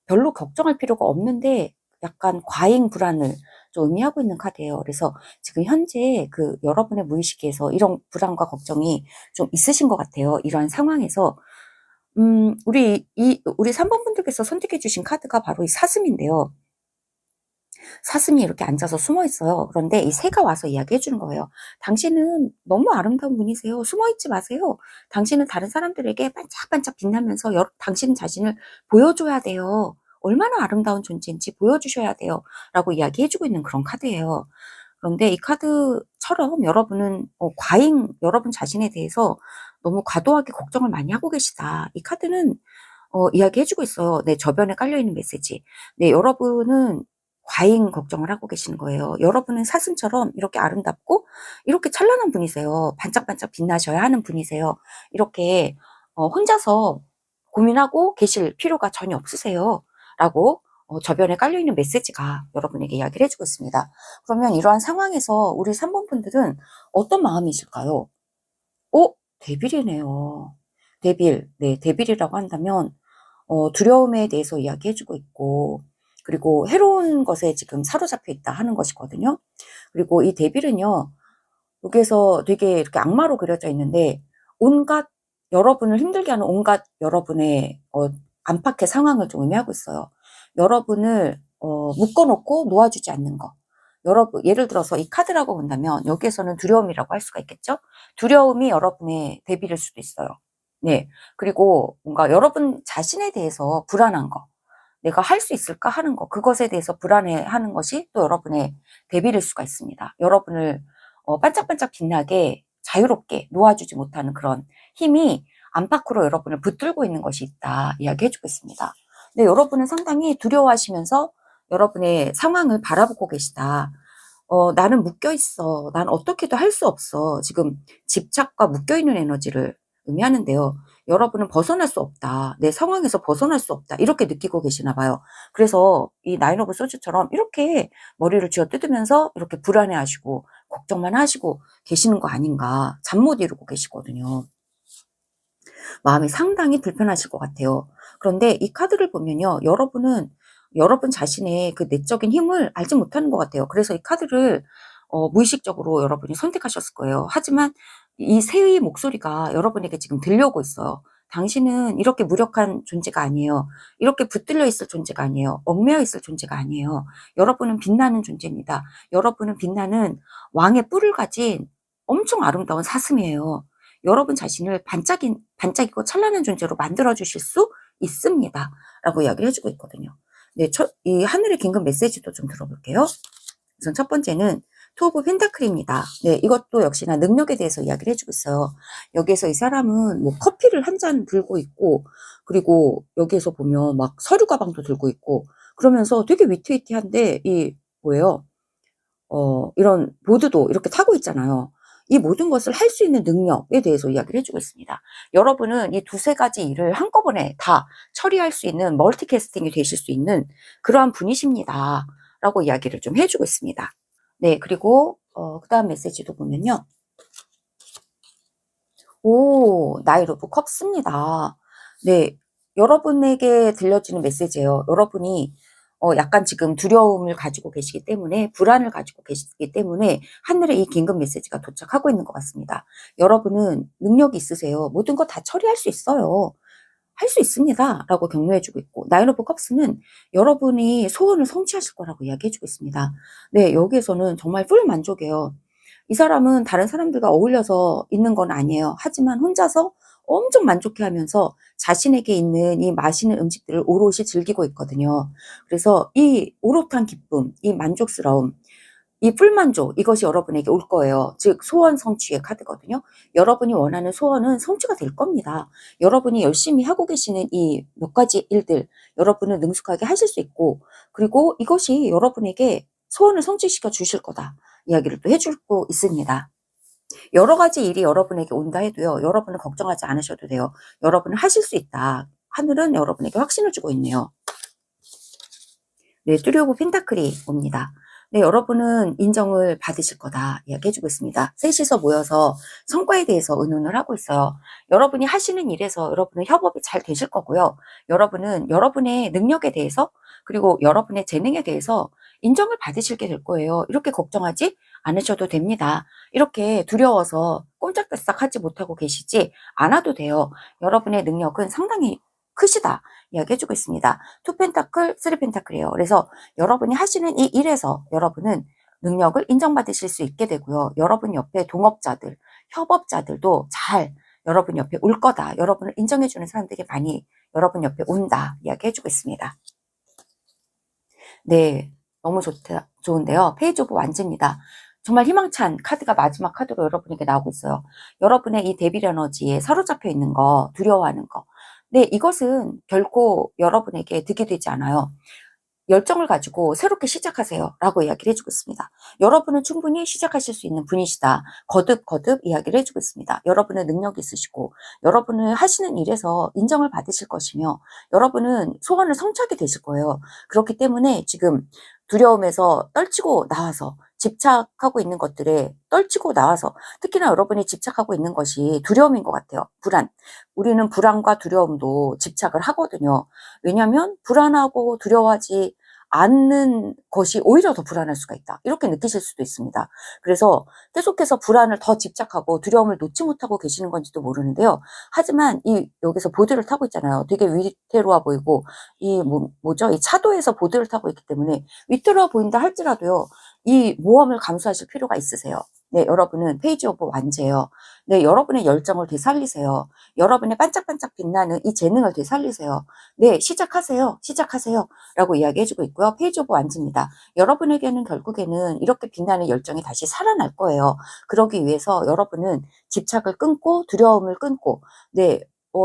Speaker 1: 별로 걱정할 필요가 없는데 약간 과잉 불안을 좀 의미하고 있는 카드예요. 그래서 지금 현재 그 여러분의 무의식에서 이런 불안과 걱정이 좀 있으신 것 같아요. 이러한 상황에서 우리 3번 분들께서 선택해 주신 카드가 바로 이 사슴인데요. 사슴이 이렇게 앉아서 숨어 있어요. 그런데 이 새가 와서 이야기해 주는 거예요. 당신은 너무 아름다운 분이세요. 숨어 있지 마세요. 당신은 다른 사람들에게 반짝반짝 빛나면서 당신 자신을 보여줘야 돼요. 얼마나 아름다운 존재인지 보여주셔야 돼요. 라고 이야기해 주고 있는 그런 카드예요. 그런데 이 카드처럼 여러분은 여러분 자신에 대해서 너무 과도하게 걱정을 많이 하고 계시다. 이 카드는 이야기해 주고 있어요. 내 저변에 깔려있는 메시지. 네, 여러분은 과잉 걱정을 하고 계시는 거예요. 여러분은 사슴처럼 이렇게 아름답고 이렇게 찬란한 분이세요. 반짝반짝 빛나셔야 하는 분이세요. 이렇게 혼자서 고민하고 계실 필요가 전혀 없으세요. 라고 저변에 깔려있는 메시지가 여러분에게 이야기를 해주고 있습니다. 그러면 이러한 상황에서 우리 3번 분들은 어떤 마음이실까요? 데빌이네요. 데빌. 네, 데빌이라고 한다면 두려움에 대해서 이야기해주고 있고, 그리고 해로운 것에 지금 사로잡혀 있다 하는 것이거든요. 그리고 이 데빌은요, 여기에서 되게 이렇게 악마로 그려져 있는데, 온갖, 여러분을 힘들게 하는 온갖 여러분의, 안팎의 상황을 좀 의미하고 있어요. 여러분을, 묶어놓고 놓아주지 않는 거. 여러분, 예를 들어서 이 카드라고 본다면, 여기에서는 두려움이라고 할 수가 있겠죠? 두려움이 여러분의 데빌일 수도 있어요. 네. 그리고 뭔가 여러분 자신에 대해서 불안한 거, 내가 할 수 있을까 하는 거, 그것에 대해서 불안해하는 것이 또 여러분의 대비일 수가 있습니다. 여러분을 반짝반짝 빛나게 자유롭게 놓아주지 못하는 그런 힘이 안팎으로 여러분을 붙들고 있는 것이 있다 이야기해주고 있습니다. 근데 여러분은 상당히 두려워하시면서 여러분의 상황을 바라보고 계시다. 나는 묶여있어. 난 어떻게도 할 수 없어. 지금 집착과 묶여있는 에너지를 의미하는데요. 여러분은 벗어날 수 없다. 내 상황에서 벗어날 수 없다. 이렇게 느끼고 계시나 봐요. 그래서 이 나인 오브 소주처럼 이렇게 머리를 쥐어뜯으면서 이렇게 불안해하시고 걱정만 하시고 계시는 거 아닌가. 잠 못 이루고 계시거든요. 마음이 상당히 불편하실 것 같아요. 그런데 이 카드를 보면요. 여러분은 여러분 자신의 그 내적인 힘을 알지 못하는 것 같아요. 그래서 이 카드를 무의식적으로 여러분이 선택하셨을 거예요. 하지만 이 새의 목소리가 여러분에게 지금 들려오고 있어요. 당신은 이렇게 무력한 존재가 아니에요. 이렇게 붙들려 있을 존재가 아니에요. 얽매여 있을 존재가 아니에요. 여러분은 빛나는 존재입니다. 여러분은 빛나는 왕의 뿔을 가진 엄청 아름다운 사슴이에요. 여러분 자신을 반짝이고 찬란한 존재로 만들어주실 수 있습니다. 라고 이야기를 해주고 있거든요. 네, 이 하늘의 긴급 메시지도 좀 들어볼게요. 우선 첫 번째는 투 오브 펜타클입니다. 네, 이것도 역시나 능력에 대해서 이야기를 해주고 있어요. 여기에서 이 사람은 뭐 커피를 한 잔 들고 있고, 그리고 여기에서 보면 막 서류 가방도 들고 있고, 그러면서 되게 위태위태한데, 뭐예요? 이런 보드도 이렇게 타고 있잖아요. 이 모든 것을 할 수 있는 능력에 대해서 이야기를 해주고 있습니다. 여러분은 이 두세 가지 일을 한꺼번에 다 처리할 수 있는 멀티캐스팅이 되실 수 있는 그러한 분이십니다. 라고 이야기를 좀 해주고 있습니다. 네, 그리고 그 다음 메시지도 보면요. 나인 오브 컵스입니다. 네, 여러분에게 들려지는 메시지예요. 여러분이 약간 지금 두려움을 가지고 계시기 때문에, 불안을 가지고 계시기 때문에 하늘에 이 긴급 메시지가 도착하고 있는 것 같습니다. 여러분은 능력이 있으세요. 모든 거 다 처리할 수 있어요. 할 수 있습니다. 라고 격려해주고 있고, 나인 오브 컵스는 여러분이 소원을 성취하실 거라고 이야기해주고 있습니다. 네, 여기에서는 정말 풀 만족이에요. 이 사람은 다른 사람들과 어울려서 있는 건 아니에요. 하지만 혼자서 엄청 만족해하면서 자신에게 있는 이 맛있는 음식들을 오롯이 즐기고 있거든요. 그래서 이 오롯한 기쁨, 이 만족스러움, 이 풀만족, 이것이 여러분에게 올 거예요. 즉 소원 성취의 카드거든요. 여러분이 원하는 소원은 성취가 될 겁니다. 여러분이 열심히 하고 계시는 이 몇 가지 일들, 여러분은 능숙하게 하실 수 있고, 그리고 이것이 여러분에게 소원을 성취시켜 주실 거다 이야기를 또 해주고 있습니다. 여러 가지 일이 여러분에게 온다 해도요, 여러분은 걱정하지 않으셔도 돼요. 여러분은 하실 수 있다. 하늘은 여러분에게 확신을 주고 있네요. 네, 3 오브 펜타클이 옵니다. 네, 여러분은 인정을 받으실 거다 이야기해주고 있습니다. 셋이서 모여서 성과에 대해서 의논을 하고 있어요. 여러분이 하시는 일에서 여러분은 협업이 잘 되실 거고요. 여러분은 여러분의 능력에 대해서 그리고 여러분의 재능에 대해서 인정을 받으시게 될 거예요. 이렇게 걱정하지 않으셔도 됩니다. 이렇게 두려워서 꼼짝달싹 하지 못하고 계시지 않아도 돼요. 여러분의 능력은 상당히 크시다 이야기해주고 있습니다. 투 펜타클, 쓰리 펜타클이에요. 그래서 여러분이 하시는 이 일에서 여러분은 능력을 인정받으실 수 있게 되고요. 여러분 옆에 동업자들, 협업자들도 잘 여러분 옆에 올 거다. 여러분을 인정해주는 사람들이 많이 여러분 옆에 온다. 이야기해주고 있습니다. 네, 너무 좋은데요. 페이지 오브 완즈입니다. 정말 희망찬 카드가 마지막 카드로 여러분에게 나오고 있어요. 여러분의 이 데빌 에너지에 사로잡혀 있는 거, 두려워하는 거. 네, 이것은 결코 여러분에게 득이 되지 않아요. 열정을 가지고 새롭게 시작하세요 라고 이야기를 해주고 있습니다. 여러분은 충분히 시작하실 수 있는 분이시다. 거듭 이야기를 해주고 있습니다. 여러분은 능력이 있으시고 여러분을 하시는 일에서 인정을 받으실 것이며 여러분은 소원을 성취하게 되실 거예요. 그렇기 때문에 지금 두려움에서 떨치고 나와서 집착하고 있는 것들에 떨치고 나와서 특히나 여러분이 집착하고 있는 것이 두려움인 것 같아요. 불안. 우리는 불안과 두려움도 집착을 하거든요. 왜냐하면 불안하고 두려워하지 않는 것이 오히려 더 불안할 수가 있다. 이렇게 느끼실 수도 있습니다. 그래서 계속해서 불안을 더 집착하고 두려움을 놓지 못하고 계시는 건지도 모르는데요. 하지만 여기서 보드를 타고 있잖아요. 되게 위태로워 보이고 뭐죠? 이 차도에서 보드를 타고 있기 때문에 위태로워 보인다 할지라도요. 이 모험을 감수하실 필요가 있으세요. 네, 여러분은 페이지 오브 완제예요. 네, 여러분의 열정을 되살리세요. 여러분의 반짝반짝 빛나는 이 재능을 되살리세요. 네, 시작하세요. 라고 이야기해주고 있고요. 페이지 오브 완즈입니다. 여러분에게는 결국에는 이렇게 빛나는 열정이 다시 살아날 거예요. 그러기 위해서 여러분은 집착을 끊고 두려움을 끊고 네,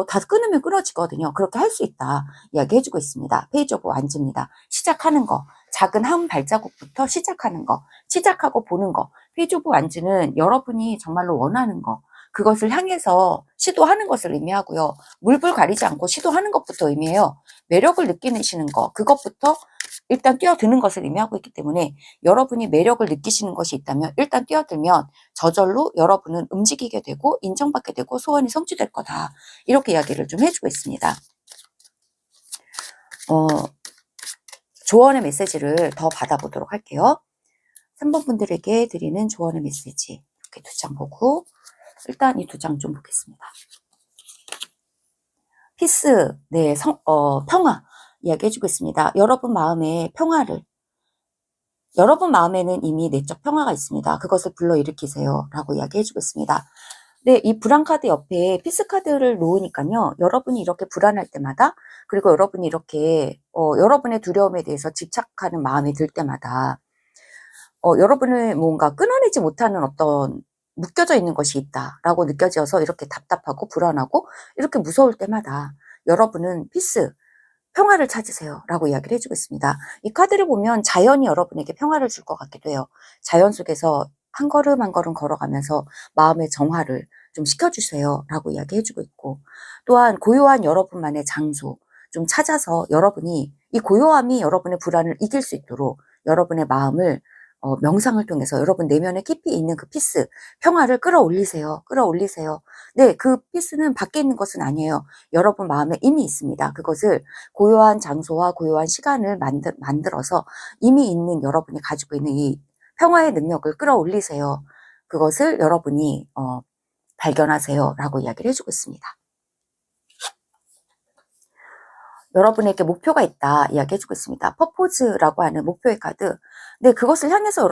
Speaker 1: 다 끊으면 끊어지거든요. 그렇게 할 수 있다. 이야기해주고 있습니다. 페이지 오브 완즈입니다. 시작하는 거. 작은 한 발자국부터 시작하는 거. 시작하고 보는 거. 페이지 오브 완즈는 여러분이 정말로 원하는 거. 그것을 향해서 시도하는 것을 의미하고요. 물불 가리지 않고 시도하는 것부터 의미해요. 매력을 느끼시는 거, 그것부터 일단 뛰어드는 것을 의미하고 있기 때문에 여러분이 매력을 느끼시는 것이 있다면 일단 뛰어들면 저절로 여러분은 움직이게 되고 인정받게 되고 소원이 성취될 거다. 이렇게 이야기를 좀 해주고 있습니다. 조언의 메시지를 더 받아보도록 할게요. 3번 분들에게 드리는 조언의 메시지 이렇게 2장 보고 일단 이 2장 좀 보겠습니다. 피스, 네, 평화 이야기해주고 있습니다. 여러분 마음의 평화를 여러분 마음에는 이미 내적 평화가 있습니다. 그것을 불러일으키세요 라고 이야기해주고 있습니다. 네, 이 불안 카드 옆에 피스 카드를 놓으니까요. 여러분이 이렇게 불안할 때마다 그리고 여러분이 이렇게 여러분의 두려움에 대해서 집착하는 마음이 들 때마다 여러분을 뭔가 끊어내지 못하는 어떤 묶여져 있는 것이 있다라고 느껴져서 이렇게 답답하고 불안하고 이렇게 무서울 때마다 여러분은 피스, 평화를 찾으세요 라고 이야기를 해주고 있습니다. 이 카드를 보면 자연이 여러분에게 평화를 줄 것 같기도 해요. 자연 속에서 한 걸음 한 걸음 걸어가면서 마음의 정화를 좀 시켜주세요 라고 이야기해주고 있고 또한 고요한 여러분만의 장소 좀 찾아서 여러분이 이 고요함이 여러분의 불안을 이길 수 있도록 여러분의 마음을 명상을 통해서 여러분 내면에 깊이 있는 그 피스, 평화를 끌어올리세요. 네, 그 피스는 밖에 있는 것은 아니에요. 여러분 마음에 이미 있습니다. 그것을 고요한 장소와 고요한 시간을 만들어서 이미 있는 여러분이 가지고 있는 이 평화의 능력을 끌어올리세요. 그것을 여러분이 발견하세요. 라고 이야기를 해주고 있습니다. 여러분에게 목표가 있다 이야기해주고 있습니다. 퍼포즈라고 하는 목표의 카드. 네, 그것을 향해서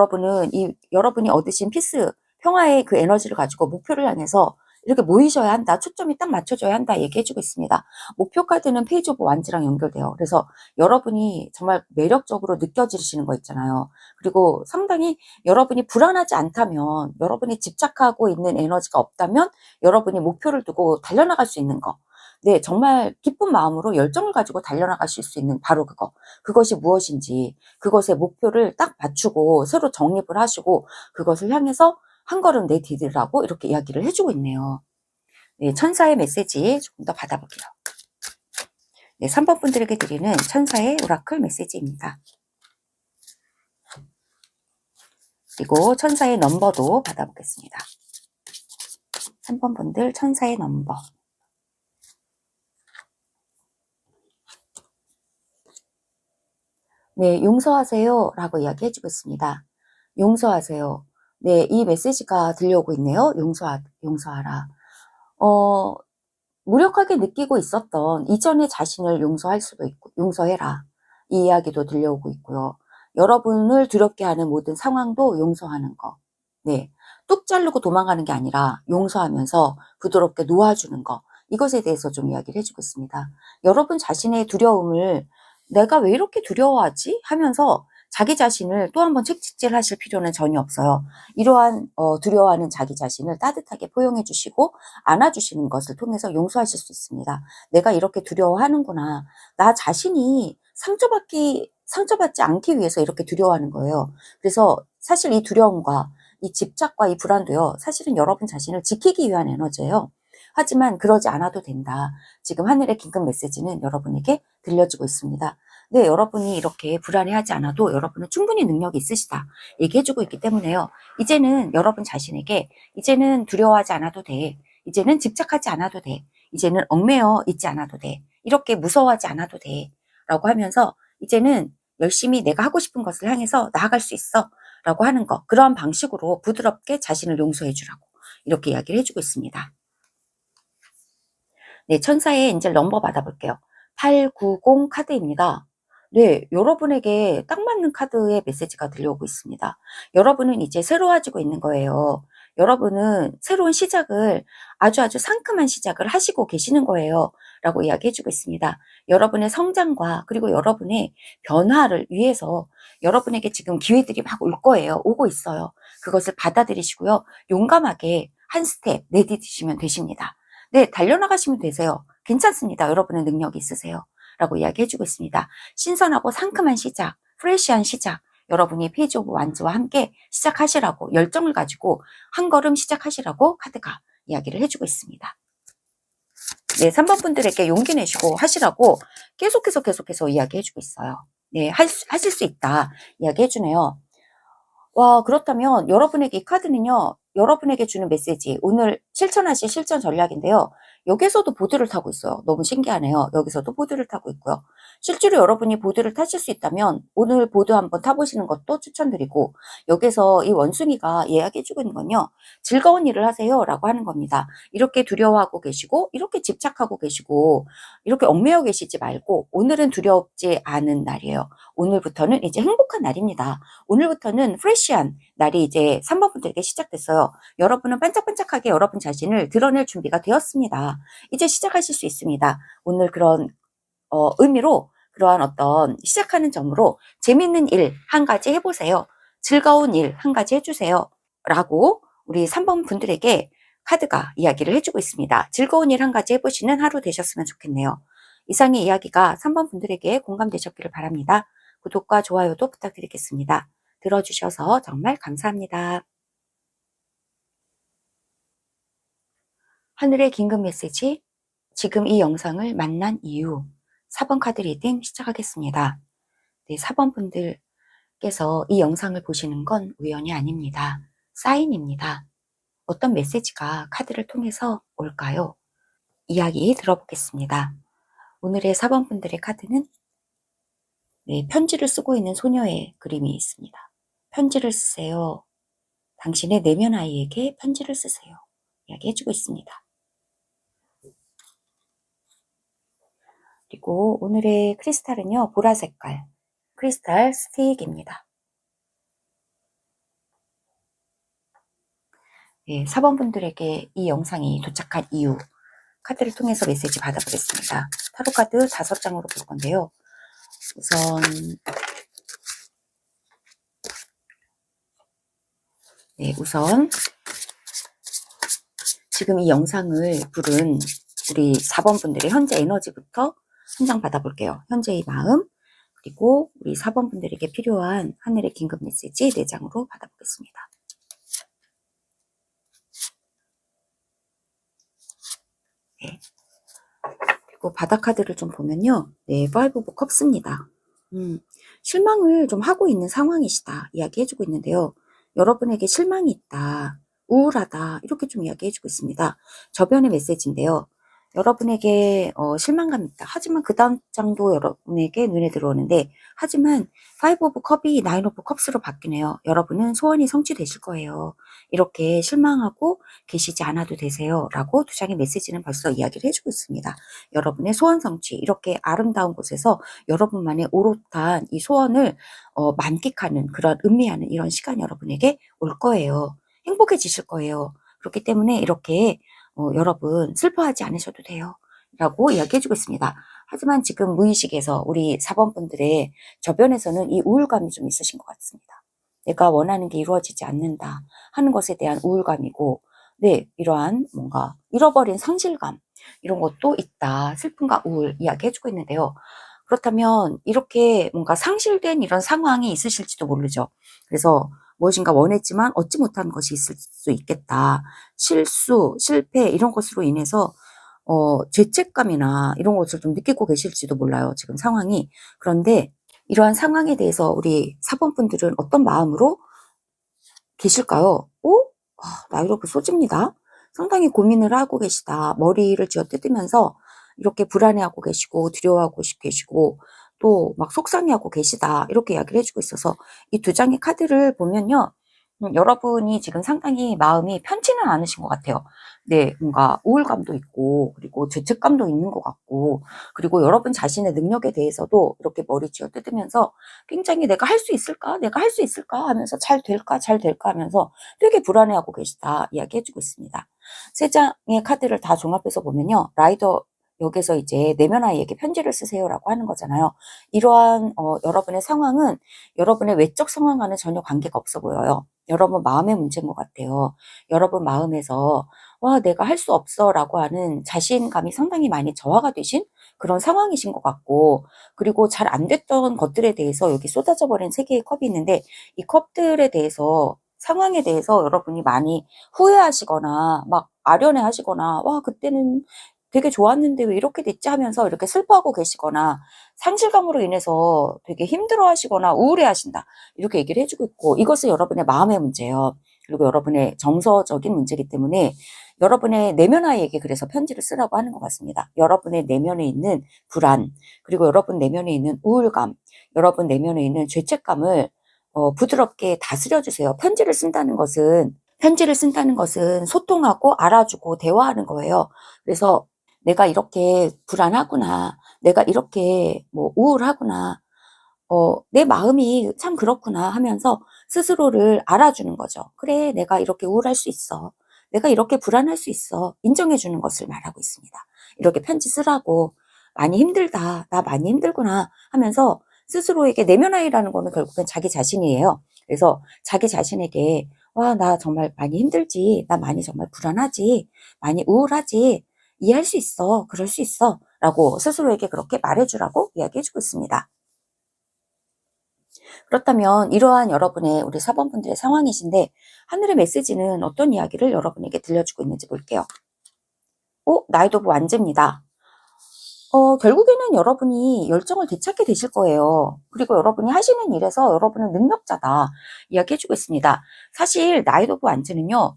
Speaker 1: 여러분이 얻으신 피스, 평화의 그 에너지를 가지고 목표를 향해서 이렇게 모이셔야 한다. 초점이 딱 맞춰져야 한다 얘기해주고 있습니다. 목표 카드는 페이지 오브 완즈랑 연결돼요. 그래서 여러분이 정말 매력적으로 느껴지시는 거 있잖아요. 그리고 상당히 여러분이 불안하지 않다면, 여러분이 집착하고 있는 에너지가 없다면 여러분이 목표를 두고 달려나갈 수 있는 거. 네, 정말 기쁜 마음으로 열정을 가지고 달려나가실 수 있는 바로 그것이 무엇인지 그것의 목표를 딱 맞추고 새로 정립을 하시고 그것을 향해서 한 걸음 내디디라고 이렇게 이야기를 해주고 있네요. 네, 천사의 메시지 조금 더 받아볼게요. 네, 3번 분들에게 드리는 천사의 오라클 메시지입니다. 그리고 천사의 넘버도 받아보겠습니다. 3번 분들 천사의 넘버. 네, 용서하세요 라고 이야기해주고 있습니다. 용서하세요. 네, 이 메시지가 들려오고 있네요. 용서하라. 무력하게 느끼고 있었던 이전의 자신을 용서할 수도 있고, 용서해라. 이 이야기도 들려오고 있고요. 여러분을 두렵게 하는 모든 상황도 용서하는 거. 네. 뚝 자르고 도망가는 게 아니라 용서하면서 부드럽게 놓아주는 거. 이것에 대해서 좀 이야기를 해주고 있습니다. 여러분 자신의 두려움을 내가 왜 이렇게 두려워하지? 하면서 자기 자신을 또 한 번 책찍질 하실 필요는 전혀 없어요. 이러한 두려워하는 자기 자신을 따뜻하게 포용해 주시고 안아주시는 것을 통해서 용서하실 수 있습니다. 내가 이렇게 두려워하는구나. 나 자신이 상처받지 않기 위해서 이렇게 두려워하는 거예요. 그래서 사실 이 두려움과 이 집착과 이 불안도요, 사실은 여러분 자신을 지키기 위한 에너지예요. 하지만 그러지 않아도 된다. 지금 하늘의 긴급 메시지는 여러분에게 들려주고 있습니다. 네, 여러분이 이렇게 불안해하지 않아도 여러분은 충분히 능력이 있으시다. 얘기해주고 있기 때문에요. 이제는 여러분 자신에게 이제는 두려워하지 않아도 돼. 이제는 집착하지 않아도 돼. 이제는 얽매여 있지 않아도 돼. 이렇게 무서워하지 않아도 돼. 라고 하면서 이제는 열심히 내가 하고 싶은 것을 향해서 나아갈 수 있어. 라고 하는 거. 그러한 방식으로 부드럽게 자신을 용서해 주라고 이렇게 이야기를 해주고 있습니다. 네, 천사의 엔젤 넘버 받아볼게요. 890 카드입니다. 네, 여러분에게 딱 맞는 카드의 메시지가 들려오고 있습니다. 여러분은 이제 새로워지고 있는 거예요. 여러분은 새로운 시작을 아주 상큼한 시작을 하시고 계시는 거예요. 라고 이야기해주고 있습니다. 여러분의 성장과 그리고 여러분의 변화를 위해서 여러분에게 지금 기회들이 막 올 거예요. 오고 있어요. 그것을 받아들이시고요. 용감하게 한 스텝 내딛으시면 되십니다. 네, 달려나가시면 되세요. 괜찮습니다. 여러분의 능력이 있으세요. 라고 이야기해주고 있습니다. 신선하고 상큼한 시작, 프레시한 시작, 여러분이 페이지 오브 완즈와 함께 시작하시라고 열정을 가지고 한 걸음 시작하시라고 카드가 이야기를 해주고 있습니다. 네, 3번 분들에게 용기 내시고 하시라고 계속해서 이야기해주고 있어요. 네, 하실 수 있다 이야기해주네요. 와, 그렇다면 여러분에게 이 카드는요, 여러분에게 주는 메시지, 오늘 실천하실 실전 전략인데요. 여기서도 보드를 타고 있어요. 너무 신기하네요. 여기서도 보드를 타고 있고요. 실제로 여러분이 보드를 타실 수 있다면 오늘 보드 한번 타보시는 것도 추천드리고, 여기서 이 원숭이가 이야기해주고 있는 건요, 즐거운 일을 하세요 라고 하는 겁니다. 이렇게 두려워하고 계시고, 이렇게 집착하고 계시고, 이렇게 얽매여 계시지 말고, 오늘은 두렵지 않은 날이에요. 오늘부터는 이제 행복한 날입니다. 오늘부터는 프레시한 날이 이제 3번 분들에게 시작됐어요. 여러분은 반짝반짝하게 여러분 자신을 드러낼 준비가 되었습니다. 이제 시작하실 수 있습니다. 오늘 그런 의미로 그러한 어떤 시작하는 점으로 재밌는 일 한 가지 해보세요. 즐거운 일 한 가지 해주세요. 라고 우리 3번 분들에게 카드가 이야기를 해주고 있습니다. 즐거운 일 한 가지 해보시는 하루 되셨으면 좋겠네요. 이상의 이야기가 3번 분들에게 공감되셨기를 바랍니다. 구독과 좋아요도 부탁드리겠습니다. 들어주셔서 정말 감사합니다. 하늘의 긴급 메시지, 지금 이 영상을 만난 이유 4번 카드 리딩 시작하겠습니다. 네, 4번 분들께서 이 영상을 보시는 건 우연이 아닙니다. 사인입니다. 어떤 메시지가 카드를 통해서 올까요? 이야기 들어보겠습니다. 오늘의 4번 분들의 카드는 네, 편지를 쓰고 있는 소녀의 그림이 있습니다. 편지를 쓰세요. 당신의 내면 아이에게 편지를 쓰세요. 이야기해주고 있습니다. 그리고 오늘의 크리스탈은요, 보라 색깔 크리스탈 스틱입니다. 네, 4번 분들에게 이 영상이 도착한 이유 카드를 통해서 메시지 받아보겠습니다. 타로 카드 5장으로 볼 건데요. 우선 지금 이 영상을 부른 우리 4번 분들의 현재 에너지부터 한 장 받아볼게요. 현재의 마음, 그리고 우리 4번 분들에게 필요한 하늘의 긴급 메시지 4장으로 받아보겠습니다. 네. 그리고 바닥 카드를 좀 보면요. 네, 5 오브 컵스입니다. 실망을 좀 하고 있는 상황이시다 이야기해주고 있는데요. 여러분에게 실망이 있다, 우울하다, 이렇게 좀 이야기해주고 있습니다. 저변의 메시지인데요. 여러분에게 실망감 있다. 하지만 그 다음 장도 여러분에게 눈에 들어오는데, 하지만 5 오브 컵이 9 오브 컵스로 바뀌네요. 여러분은 소원이 성취되실 거예요. 이렇게 실망하고 계시지 않아도 되세요. 라고 두 장의 메시지는 벌써 이야기를 해주고 있습니다. 여러분의 소원 성취, 이렇게 아름다운 곳에서 여러분만의 오롯한 이 소원을 만끽하는, 그런 음미하는 이런 시간이 여러분에게 올 거예요. 행복해지실 거예요. 그렇기 때문에 이렇게 여러분 슬퍼하지 않으셔도 돼요. 라고 이야기해주고 있습니다. 하지만 지금 무의식에서 우리 4번 분들의 저변에서는 이 우울감이 좀 있으신 것 같습니다. 내가 원하는 게 이루어지지 않는다 하는 것에 대한 우울감이고, 네, 이러한 뭔가 잃어버린 상실감, 이런 것도 있다. 슬픔과 우울 이야기해주고 있는데요. 그렇다면 이렇게 뭔가 상실된 이런 상황이 있으실지도 모르죠. 그래서 무엇인가 원했지만 얻지 못한 것이 있을 수 있겠다. 실수, 실패 이런 것으로 인해서 죄책감이나 이런 것을 좀 느끼고 계실지도 몰라요. 지금 상황이. 그런데 이러한 상황에 대해서 우리 4번 분들은 어떤 마음으로 계실까요? 나이로브 소집니다. 상당히 고민을 하고 계시다. 머리를 쥐어 뜯으면서 이렇게 불안해하고 계시고 두려워하고 계시고 또 막 속상해하고 계시다. 이렇게 이야기를 해주고 있어서 이 두 장의 카드를 보면요. 여러분이 지금 상당히 마음이 편치는 않으신 것 같아요. 네, 뭔가 우울감도 있고 그리고 죄책감도 있는 것 같고, 그리고 여러분 자신의 능력에 대해서도 이렇게 머리 쥐어 뜯으면서 굉장히 내가 할 수 있을까? 내가 할 수 있을까? 하면서 잘 될까? 잘 될까? 하면서 되게 불안해하고 계시다 이야기해주고 있습니다. 세 장의 카드를 다 종합해서 보면요. 라이더 여기서 이제 내면 아이에게 편지를 쓰세요라고 하는 거잖아요. 이러한 여러분의 상황은 여러분의 외적 상황과는 전혀 관계가 없어 보여요. 여러분 마음의 문제인 것 같아요. 여러분 마음에서 와, 내가 할 수 없어라고 하는 자신감이 상당히 많이 저하가 되신 그런 상황이신 것 같고, 그리고 잘 안 됐던 것들에 대해서 여기 쏟아져 버린 세 개의 컵이 있는데, 이 컵들에 대해서 상황에 대해서 여러분이 많이 후회하시거나 막 아련해 하시거나, 와, 그때는 되게 좋았는데 왜 이렇게 됐지 하면서 이렇게 슬퍼하고 계시거나, 상실감으로 인해서 되게 힘들어 하시거나 우울해 하신다, 이렇게 얘기를 해주고 있고, 이것은 여러분의 마음의 문제예요. 그리고 여러분의 정서적인 문제이기 때문에 여러분의 내면 아이에게 그래서 편지를 쓰라고 하는 것 같습니다. 여러분의 내면에 있는 불안, 그리고 여러분 내면에 있는 우울감, 여러분 내면에 있는 죄책감을 부드럽게 다스려주세요. 편지를 쓴다는 것은 소통하고 알아주고 대화하는 거예요. 그래서 내가 이렇게 불안하구나, 내가 이렇게 뭐 우울하구나, 내 마음이 참 그렇구나 하면서 스스로를 알아주는 거죠. 그래, 내가 이렇게 우울할 수 있어. 내가 이렇게 불안할 수 있어. 인정해주는 것을 말하고 있습니다. 이렇게 편지 쓰라고. 많이 힘들다. 나 많이 힘들구나 하면서 스스로에게 내면아이라는 거는 결국엔 자기 자신이에요. 그래서 자기 자신에게 와, 나 정말 많이 힘들지. 나 많이 정말 불안하지. 많이 우울하지. 이해할 수 있어. 그럴 수 있어. 라고 스스로에게 그렇게 말해주라고 이야기해주고 있습니다. 그렇다면 이러한 여러분의 우리 4번 분들의 상황이신데, 하늘의 메시지는 어떤 이야기를 여러분에게 들려주고 있는지 볼게요. 나이트 오브 완즈입니다. 결국에는 여러분이 열정을 되찾게 되실 거예요. 그리고 여러분이 하시는 일에서 여러분은 능력자다 이야기해주고 있습니다. 사실 나이트 오브 완즈는요,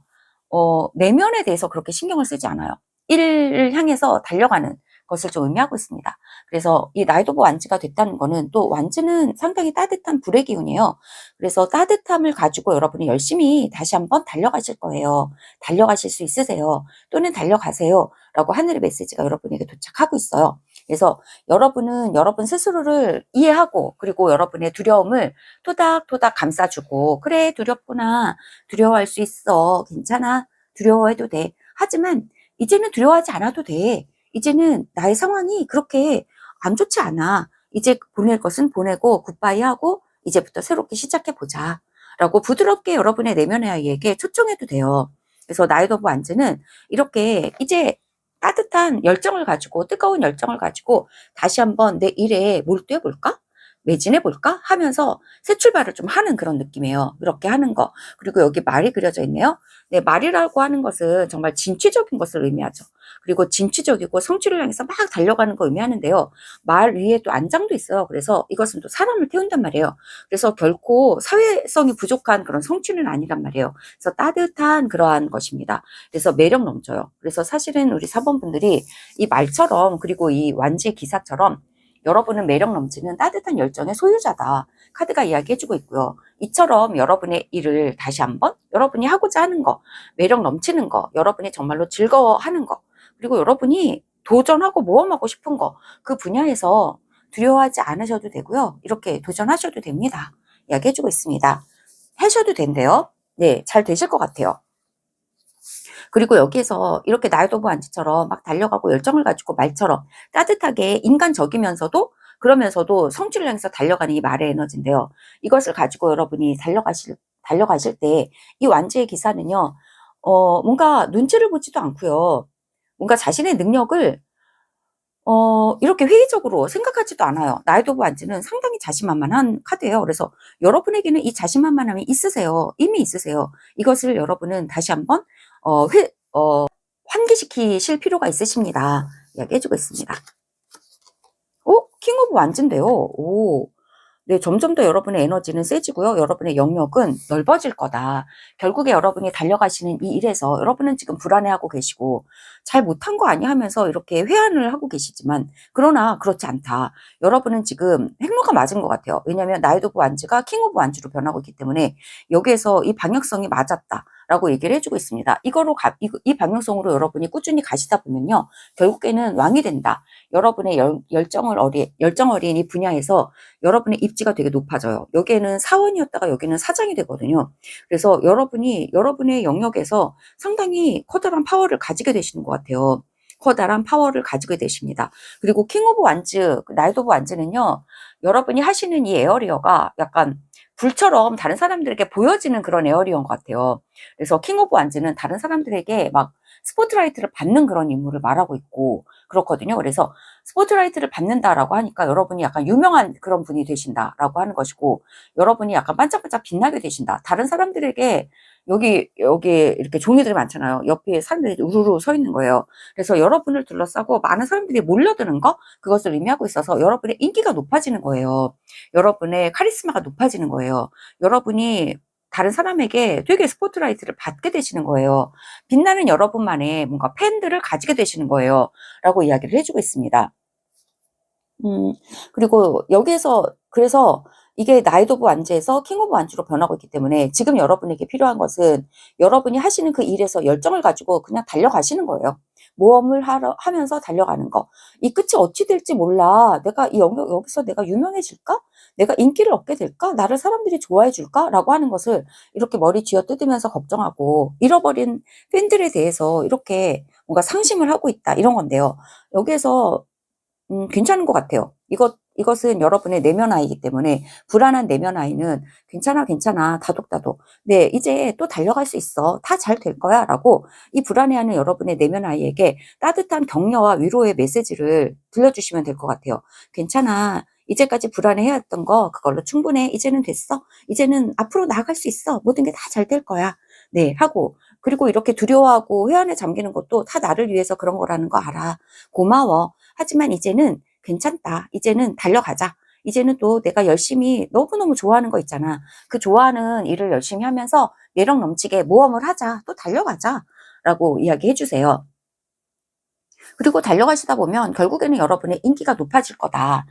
Speaker 1: 내면에 대해서 그렇게 신경을 쓰지 않아요. 일을 향해서 달려가는 것을 좀 의미하고 있습니다. 그래서 이 나이트 오브 완즈가 됐다는 거는, 또 완즈는 상당히 따뜻한 불의 기운이에요. 그래서 따뜻함을 가지고 여러분이 열심히 다시 한번 달려가실 거예요. 달려가실 수 있으세요. 또는 달려가세요. 라고 하늘의 메시지가 여러분에게 도착하고 있어요. 그래서 여러분은 여러분 스스로를 이해하고, 그리고 여러분의 두려움을 토닥토닥 감싸주고, 그래, 두렵구나. 두려워할 수 있어. 괜찮아. 두려워해도 돼. 하지만 이제는 두려워하지 않아도 돼. 이제는 나의 상황이 그렇게 안 좋지 않아. 이제 보낼 것은 보내고 굿바이하고 이제부터 새롭게 시작해보자. 라고 부드럽게 여러분의 내면의 아이에게 초청해도 돼요. 그래서 나이트 오브 완즈는 이렇게 이제 따뜻한 열정을 가지고, 뜨거운 열정을 가지고 다시 한번 내 일에 몰두해볼까? 매진해볼까? 하면서 새 출발을 좀 하는 그런 느낌이에요. 그렇게 하는 거. 그리고 여기 말이 그려져 있네요. 네, 말이라고 하는 것은 정말 진취적인 것을 의미하죠. 그리고 진취적이고 성취를 향해서 막 달려가는 거 의미하는데요. 말 위에 또 안장도 있어요. 그래서 이것은 또 사람을 태운단 말이에요. 그래서 결코 사회성이 부족한 그런 성취는 아니란 말이에요. 그래서 따뜻한 그러한 것입니다. 그래서 매력 넘쳐요. 그래서 사실은 우리 4번 분들이 이 말처럼, 그리고 이 완지의 기사처럼 여러분은 매력 넘치는 따뜻한 열정의 소유자다. 카드가 이야기해주고 있고요. 이처럼 여러분의 일을 다시 한번 여러분이 하고자 하는 거, 매력 넘치는 거, 여러분이 정말로 즐거워하는 거, 그리고 여러분이 도전하고 모험하고 싶은 거, 그 분야에서 두려워하지 않으셔도 되고요. 이렇게 도전하셔도 됩니다. 이야기해주고 있습니다. 하셔도 된대요. 네, 잘 되실 것 같아요. 그리고 여기에서 이렇게 나이트 오브 완치처럼 막 달려가고 열정을 가지고 말처럼 따뜻하게 인간적이면서도, 그러면서도 성취를 향해서 달려가는 이 말의 에너지인데요. 이것을 가지고 여러분이 달려가실 때 이 완치의 기사는요, 뭔가 눈치를 보지도 않고요. 뭔가 자신의 능력을 이렇게 회의적으로 생각하지도 않아요. 나이트 오브 완치는 상당히 자신만만한 카드예요. 그래서 여러분에게는 이 자신만만함이 있으세요. 이미 있으세요. 이것을 여러분은 다시 한번 환기시키실 필요가 있으십니다. 이야기해주고 있습니다. 킹 오브 완즈인데요. 네, 점점 더 여러분의 에너지는 세지고요. 여러분의 영역은 넓어질 거다. 결국에 여러분이 달려가시는 이 일에서 여러분은 지금 불안해하고 계시고 잘 못한 거 아니야 하면서 이렇게 회한을 하고 계시지만, 그러나 그렇지 않다. 여러분은 지금 행로가 맞은 것 같아요. 왜냐하면 나이트 오브 완즈가 킹 오브 완즈로 변하고 있기 때문에 여기에서 이 방향성이 맞았다 라고 얘기를 해주고 있습니다. 이 방향성으로 여러분이 꾸준히 가시다 보면요, 결국에는 왕이 된다. 여러분의 열정 어린 이 분야에서 여러분의 입지가 되게 높아져요. 여기에는 사원이었다가 여기는 사장이 되거든요. 그래서 여러분이 여러분의 영역에서 상당히 커다란 파워를 가지게 되시는 것 같아요. 커다란 파워를 가지게 되십니다. 그리고 킹 오브 완즈, 나이트 오브 완즈는요, 여러분이 하시는 이 에어리어가 약간 불처럼 다른 사람들에게 보여지는 그런 에어리어인 것 같아요. 그래서 킹 오브 완즈는 다른 사람들에게 막 스포트라이트를 받는 그런 인물을 말하고 있고 그렇거든요. 그래서 스포트라이트를 받는다라고 하니까 여러분이 약간 유명한 그런 분이 되신다라고 하는 것이고, 여러분이 약간 반짝반짝 빛나게 되신다. 다른 사람들에게 여기 이렇게 종이들이 많잖아요. 옆에 사람들이 우르르 서 있는 거예요. 그래서 여러분을 둘러싸고 많은 사람들이 몰려드는 거, 그것을 의미하고 있어서 여러분의 인기가 높아지는 거예요. 여러분의 카리스마가 높아지는 거예요. 여러분이 다른 사람에게 되게 스포트라이트를 받게 되시는 거예요. 빛나는 여러분만의 뭔가 팬들을 가지게 되시는 거예요. 라고 이야기를 해주고 있습니다. 그리고 여기에서, 그래서 이게 나이트 오브 완즈에서 킹 오브 완즈로 변하고 있기 때문에 지금 여러분에게 필요한 것은 여러분이 하시는 그 일에서 열정을 가지고 그냥 달려가시는 거예요. 모험을 하면서 달려가는 거. 이 끝이 어찌 될지 몰라. 내가 여기서 내가 유명해질까? 내가 인기를 얻게 될까? 나를 사람들이 좋아해 줄까? 라고 하는 것을 이렇게 머리 쥐어뜯으면서 걱정하고, 잃어버린 팬들에 대해서 이렇게 뭔가 상심을 하고 있다. 이런 건데요. 여기에서 괜찮은 것 같아요. 이것은 여러분의 내면 아이이기 때문에, 불안한 내면 아이는 괜찮아, 괜찮아, 다독다독. 네, 이제 또 달려갈 수 있어. 다 잘 될 거야. 라고 이 불안해하는 여러분의 내면 아이에게 따뜻한 격려와 위로의 메시지를 들려주시면 될 것 같아요. 괜찮아. 이제까지 불안해했던 거 그걸로 충분해. 이제는 됐어. 이제는 앞으로 나아갈 수 있어. 모든 게 다 잘 될 거야. 네, 하고. 그리고 이렇게 두려워하고 회한에 잠기는 것도 다 나를 위해서 그런 거라는 거 알아. 고마워. 하지만 이제는 괜찮다. 이제는 달려가자. 이제는 또 내가 열심히 너무너무 좋아하는 거 있잖아. 그 좋아하는 일을 열심히 하면서 매력 넘치게 모험을 하자. 또 달려가자. 라고 이야기해 주세요. 그리고 달려가시다 보면 결국에는 여러분의 인기가 높아질 거다.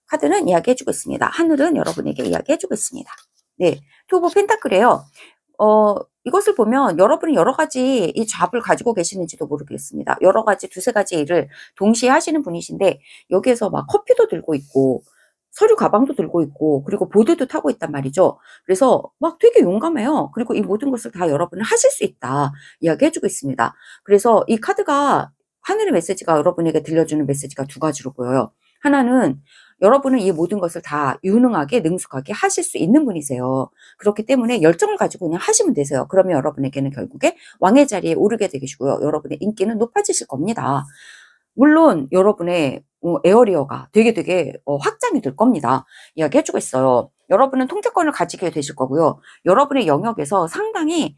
Speaker 1: 카드는 이야기해 주고 있습니다. 하늘은 여러분에게 이야기해 주고 있습니다. 네, 투 오브 펜타클이에요. 이것을 보면 여러분이 여러 가지 이 잡을 가지고 계시는지도 모르겠습니다. 여러 가지, 두세 가지 일을 동시에 하시는 분이신데, 여기에서 막 커피도 들고 있고, 서류 가방도 들고 있고, 그리고 보드도 타고 있단 말이죠. 그래서 막 되게 용감해요. 그리고 이 모든 것을 다 여러분은 하실 수 있다. 이야기해주고 있습니다. 그래서 이 카드가, 하늘의 메시지가 여러분에게 들려주는 메시지가 두 가지로 보여요. 하나는 여러분은 이 모든 것을 다 유능하게, 능숙하게 하실 수 있는 분이세요. 그렇기 때문에 열정을 가지고 그냥 하시면 되세요. 그러면 여러분에게는 결국에 왕의 자리에 오르게 되시고요. 여러분의 인기는 높아지실 겁니다. 물론 여러분의 에어리어가 되게 확장이 될 겁니다. 이야기해주고 있어요. 여러분은 통제권을 가지게 되실 거고요. 여러분의 영역에서 상당히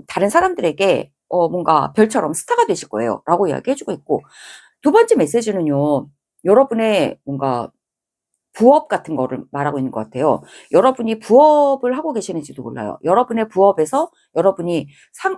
Speaker 1: 다른 사람들에게 뭔가 별처럼 스타가 되실 거예요. 라고 이야기해주고 있고, 두 번째 메시지는요, 여러분의 뭔가 부업 같은 거를 말하고 있는 것 같아요. 여러분이 부업을 하고 계시는지도 몰라요. 여러분의 부업에서 여러분이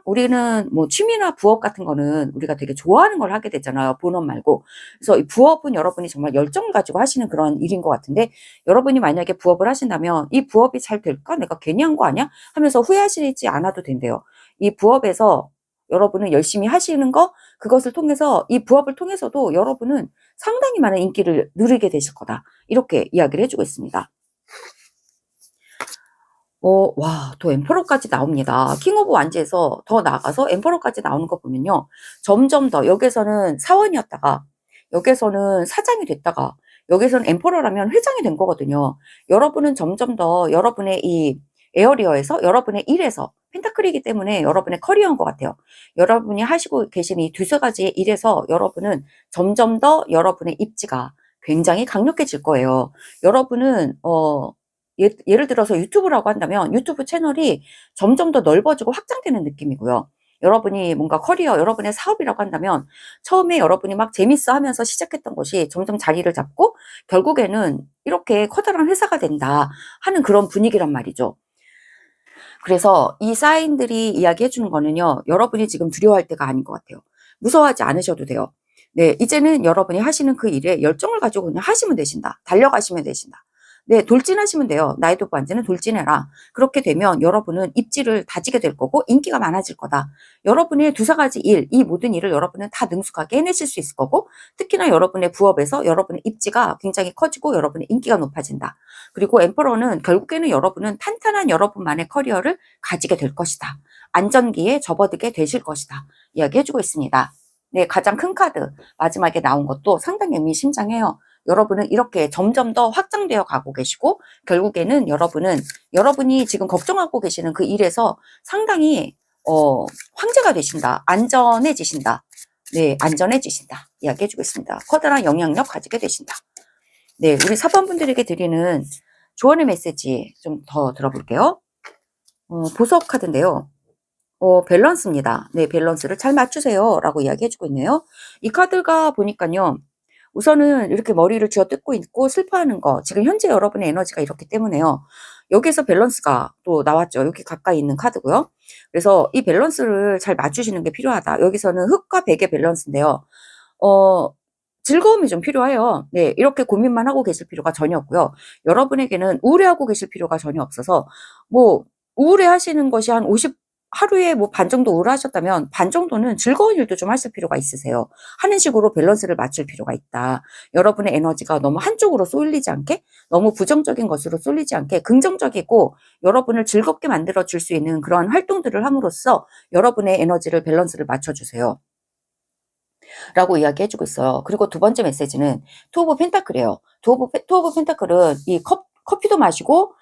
Speaker 1: 우리는 뭐 취미나 부업 같은 거는 우리가 되게 좋아하는 걸 하게 되잖아요. 본업 말고. 그래서 이 부업은 여러분이 정말 열정을 가지고 하시는 그런 일인 것 같은데, 여러분이 만약에 부업을 하신다면 이 부업이 잘 될까? 내가 괜히 한 거 아니야? 하면서 후회하시지 않아도 된대요. 이 부업에서 여러분은 열심히 하시는 거, 그것을 통해서, 이 부업을 통해서도 여러분은 상당히 많은 인기를 누리게 되실 거다. 이렇게 이야기를 해주고 있습니다. 와, 또 엠퍼러까지 나옵니다. 킹 오브 완즈에서 더 나아가서 엠퍼러까지 나오는 거 보면요. 점점 더, 여기서는 사원이었다가, 여기서는 사장이 됐다가, 여기서는 엠퍼러라면 회장이 된 거거든요. 여러분은 점점 더 여러분의 이 에어리어에서, 여러분의 일에서, 펜타클이기 때문에 여러분의 커리어인 것 같아요. 여러분이 하시고 계신 이 두세 가지의 일에서 여러분은 점점 더 여러분의 입지가 굉장히 강력해질 거예요. 여러분은, 예를 들어서 유튜브라고 한다면 유튜브 채널이 점점 더 넓어지고 확장되는 느낌이고요. 여러분이 뭔가 커리어, 여러분의 사업이라고 한다면 처음에 여러분이 막 재밌어 하면서 시작했던 것이 점점 자리를 잡고 결국에는 이렇게 커다란 회사가 된다 하는 그런 분위기란 말이죠. 그래서 이 사인들이 이야기해 주는 거는요, 여러분이 지금 두려워할 때가 아닌 것 같아요. 무서워하지 않으셔도 돼요. 네, 이제는 여러분이 하시는 그 일에 열정을 가지고 그냥 하시면 되신다. 달려가시면 되신다. 네, 돌진하시면 돼요. 나이도 오브 완즈는 돌진해라. 그렇게 되면 여러분은 입지를 다지게 될 거고 인기가 많아질 거다. 여러분의 두세 가지 일, 이 모든 일을 여러분은 다 능숙하게 해내실 수 있을 거고, 특히나 여러분의 부업에서 여러분의 입지가 굉장히 커지고 여러분의 인기가 높아진다. 그리고 엠퍼러는 결국에는 여러분은 탄탄한 여러분만의 커리어를 가지게 될 것이다. 안전기에 접어들게 되실 것이다. 이야기해주고 있습니다. 네, 가장 큰 카드 마지막에 나온 것도 상당히 의미심장해요. 여러분은 이렇게 점점 더 확장되어 가고 계시고, 결국에는 여러분이 지금 걱정하고 계시는 그 일에서 상당히 황제가 되신다. 안전해지신다. 네, 안전해지신다. 이야기해주고 있습니다. 커다란 영향력 가지게 되신다. 네, 우리 4번 분들에게 드리는 조언의 메시지 좀 더 들어볼게요. 보석 카드인데요. 밸런스입니다. 네, 밸런스를 잘 맞추세요. 라고 이야기해주고 있네요. 이 카드가 보니까요, 우선은 이렇게 머리를 쥐어뜯고 있고 슬퍼하는 거, 지금 현재 여러분의 에너지가 이렇기 때문에요. 여기에서 밸런스가 또 나왔죠. 여기 가까이 있는 카드고요. 그래서 이 밸런스를 잘 맞추시는 게 필요하다. 여기서는 흑과 백의 밸런스인데요. 즐거움이 좀 필요해요. 네, 이렇게 고민만 하고 계실 필요가 전혀 없고요. 여러분에게는 우울해하고 계실 필요가 전혀 없어서, 뭐 우울해하시는 것이 한 50, 하루에 뭐 반 정도 우울하셨다면 반 정도는 즐거운 일도 좀 하실 필요가 있으세요. 하는 식으로 밸런스를 맞출 필요가 있다. 여러분의 에너지가 너무 한쪽으로 쏠리지 않게, 너무 부정적인 것으로 쏠리지 않게 긍정적이고 여러분을 즐겁게 만들어 줄 수 있는 그런 활동들을 함으로써 여러분의 에너지를 밸런스를 맞춰주세요. 라고 이야기해주고 있어요. 그리고 두 번째 메시지는 투 오브 펜타클이에요. 투 오브 펜타클은 이 커피도 마시고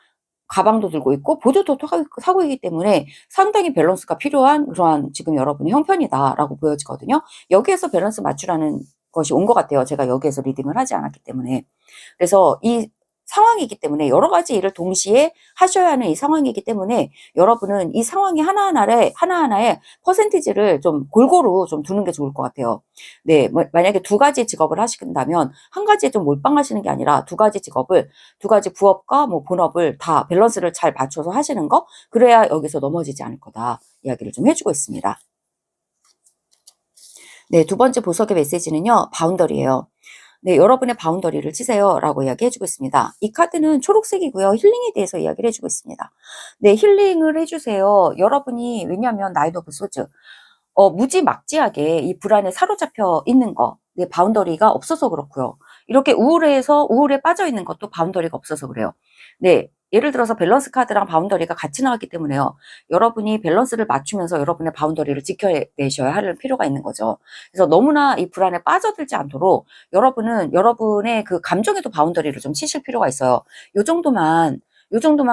Speaker 1: 가방도 들고 있고 보드도 사고 있기 때문에 상당히 밸런스가 필요한 그러한 지금 여러분의 형편이다라고 보여지거든요. 여기에서 밸런스 맞추라는 것이 온 것 같아요. 제가 여기에서 리딩을 하지 않았기 때문에. 그래서 이 상황이기 때문에 여러 가지 일을 동시에 하셔야 하는 이 상황이기 때문에 여러분은 이 상황이 하나하나의 퍼센티지를 좀 골고루 좀 두는 게 좋을 것 같아요. 네, 만약에 두 가지 직업을 하신다면 한 가지에 좀 몰빵하시는 게 아니라 두 가지 직업을, 두 가지 부업과 뭐 본업을 다 밸런스를 잘 맞춰서 하시는 거, 그래야 여기서 넘어지지 않을 거다. 이야기를 좀 해주고 있습니다. 네, 두 번째 보석의 메시지는요, 바운더리예요. 네, 여러분의 바운더리를 치세요. 라고 이야기해주고 있습니다. 이 카드는 초록색이고요. 힐링에 대해서 이야기를 해주고 있습니다. 네, 힐링을 해주세요. 여러분이, 왜냐하면 나이트 오브 소즈, 무지막지하게 이 불안에 사로잡혀 있는 거, 네, 바운더리가 없어서 그렇고요. 이렇게 우울에 빠져 있는 것도 바운더리가 없어서 그래요. 네, 예를 들어서 밸런스 카드랑 바운더리가 같이 나왔기 때문에요. 여러분이 밸런스를 맞추면서 여러분의 바운더리를 지켜내셔야 할 필요가 있는 거죠. 그래서 너무나 이 불안에 빠져들지 않도록 여러분은 여러분의 그 감정에도 바운더리를 좀 치실 필요가 있어요. 요 정도만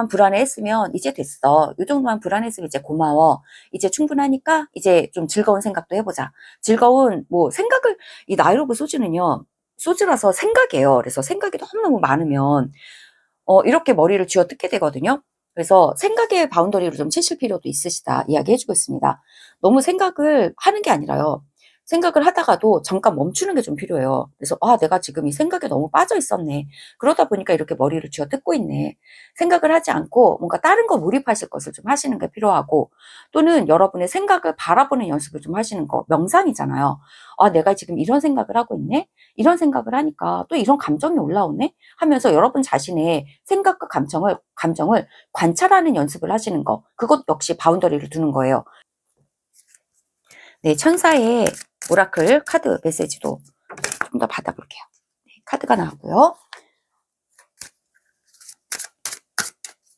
Speaker 1: 불안해했으면 이제 됐어. 요 정도만 불안했으면 이제 고마워. 이제 충분하니까 이제 좀 즐거운 생각도 해보자. 즐거운 뭐 생각을, 이 나이트 오브 소즈는요, 소즈라서 생각이에요. 그래서 생각이 너무너무 많으면 이렇게 머리를 쥐어뜯게 되거든요. 그래서 생각의 바운더리를 좀 치실 필요도 있으시다 이야기해주고 있습니다. 너무 생각을 하는 게 아니라요. 생각을 하다가도 잠깐 멈추는 게 좀 필요해요. 그래서 내가 지금 이 생각에 너무 빠져 있었네. 그러다 보니까 이렇게 머리를 쥐어뜯고 있네. 생각을 하지 않고 뭔가 다른 거 몰입하실 것을 좀 하시는 게 필요하고, 또는 여러분의 생각을 바라보는 연습을 좀 하시는 거, 명상이잖아요. 내가 지금 이런 생각을 하고 있네. 이런 생각을 하니까 또 이런 감정이 올라오네 하면서 여러분 자신의 생각과 감정을 관찰하는 연습을 하시는 거, 그것 역시 바운더리를 두는 거예요. 네, 천사의 오라클 카드 메시지도 좀 더 받아볼게요. 네, 카드가 나왔고요.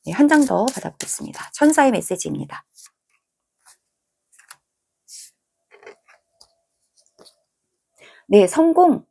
Speaker 1: 네, 한 장 더 받아보겠습니다. 천사의 메시지입니다. 네, 성공.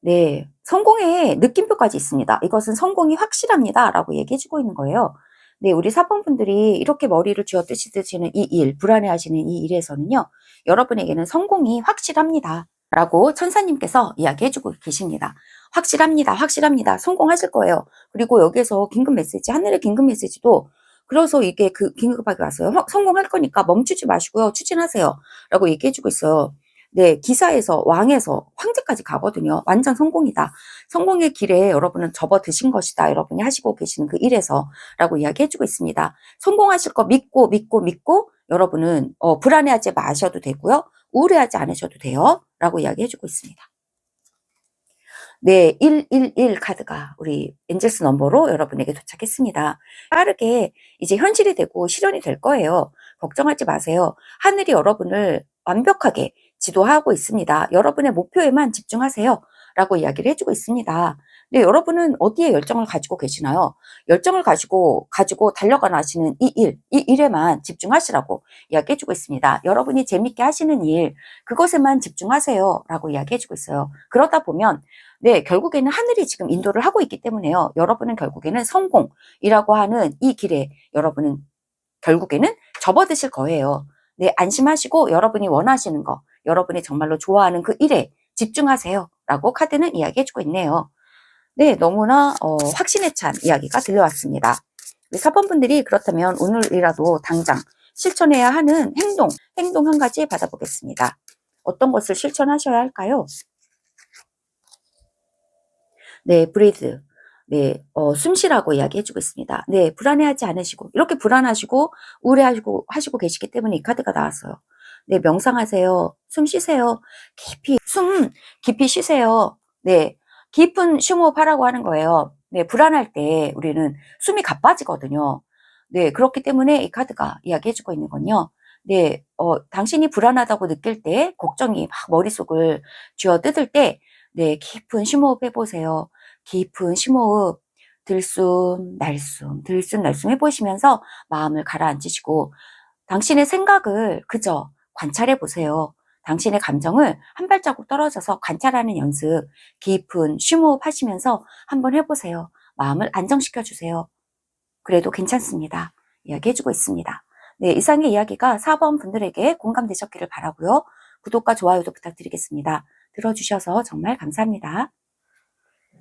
Speaker 1: 네, 성공의 느낌표까지 있습니다. 이것은 성공이 확실합니다 라고 얘기해주고 있는 거예요. 네, 우리 사번분들이 이렇게 머리를 쥐어뜯으시는 이 일, 불안해하시는 이 일에서는요, 여러분에게는 성공이 확실합니다 라고 천사님께서 이야기해주고 계십니다. 확실합니다, 확실합니다, 성공하실 거예요. 그리고 여기에서 긴급 메시지, 하늘의 긴급 메시지도, 그래서 이게 긴급하게 왔어요. 성공할 거니까 멈추지 마시고요, 추진하세요 라고 얘기해주고 있어요. 네, 기사에서 왕에서 황제까지 가거든요. 완전 성공이다. 성공의 길에 여러분은 접어드신 것이다. 여러분이 하시고 계시는 그 일에서 라고 이야기해주고 있습니다. 성공하실 거 믿고 여러분은 불안해하지 마셔도 되고요. 우울해하지 않으셔도 돼요. 라고 이야기해주고 있습니다. 네, 111 카드가 우리 엔젤스 넘버로 여러분에게 도착했습니다. 빠르게 이제 현실이 되고 실현이 될 거예요. 걱정하지 마세요. 하늘이 여러분을 완벽하게 지도하고 있습니다. 여러분의 목표에만 집중하세요 라고 이야기를 해주고 있습니다. 네, 여러분은 어디에 열정을 가지고 계시나요? 열정을 가지고 달려가시는 이 일에만 집중하시라고 이야기해주고 있습니다. 여러분이 재밌게 하시는 일, 그것에만 집중하세요 라고 이야기해주고 있어요. 그러다 보면 네, 결국에는 하늘이 지금 인도를 하고 있기 때문에요. 여러분은 결국에는 성공이라고 하는 이 길에 여러분은 결국에는 접어드실 거예요. 네, 안심하시고 여러분이 원하시는 거, 여러분이 정말로 좋아하는 그 일에 집중하세요 라고 카드는 이야기해주고 있네요. 네, 너무나 확신에 찬 이야기가 들려왔습니다. 4번분들이 그렇다면 오늘이라도 당장 실천해야 하는 행동 한 가지 받아보겠습니다. 어떤 것을 실천하셔야 할까요? 네, 브리드. 네, 숨 쉬라고 이야기해주고 있습니다. 네, 불안해하지 않으시고, 이렇게 불안하시고, 하시고 계시기 때문에 이 카드가 나왔어요. 네, 명상하세요. 숨 쉬세요. 깊이 쉬세요. 네, 깊은 심호흡 하라고 하는 거예요. 네, 불안할 때 우리는 숨이 가빠지거든요. 네, 그렇기 때문에 이 카드가 이야기해주고 있는 건요. 네, 당신이 불안하다고 느낄 때, 걱정이 막 머릿속을 쥐어뜯을 때, 네, 깊은 심호흡 해보세요. 깊은 심호흡, 들숨, 날숨 해보시면서 마음을 가라앉히시고, 당신의 생각을 그저 관찰해 보세요. 당신의 감정을 한 발자국 떨어져서 관찰하는 연습, 깊은 심호흡 하시면서 한번 해보세요. 마음을 안정시켜 주세요. 그래도 괜찮습니다. 이야기해주고 있습니다. 네, 이상의 이야기가 4번 분들에게 공감되셨기를 바라고요. 구독과 좋아요도 부탁드리겠습니다. 들어주셔서 정말 감사합니다.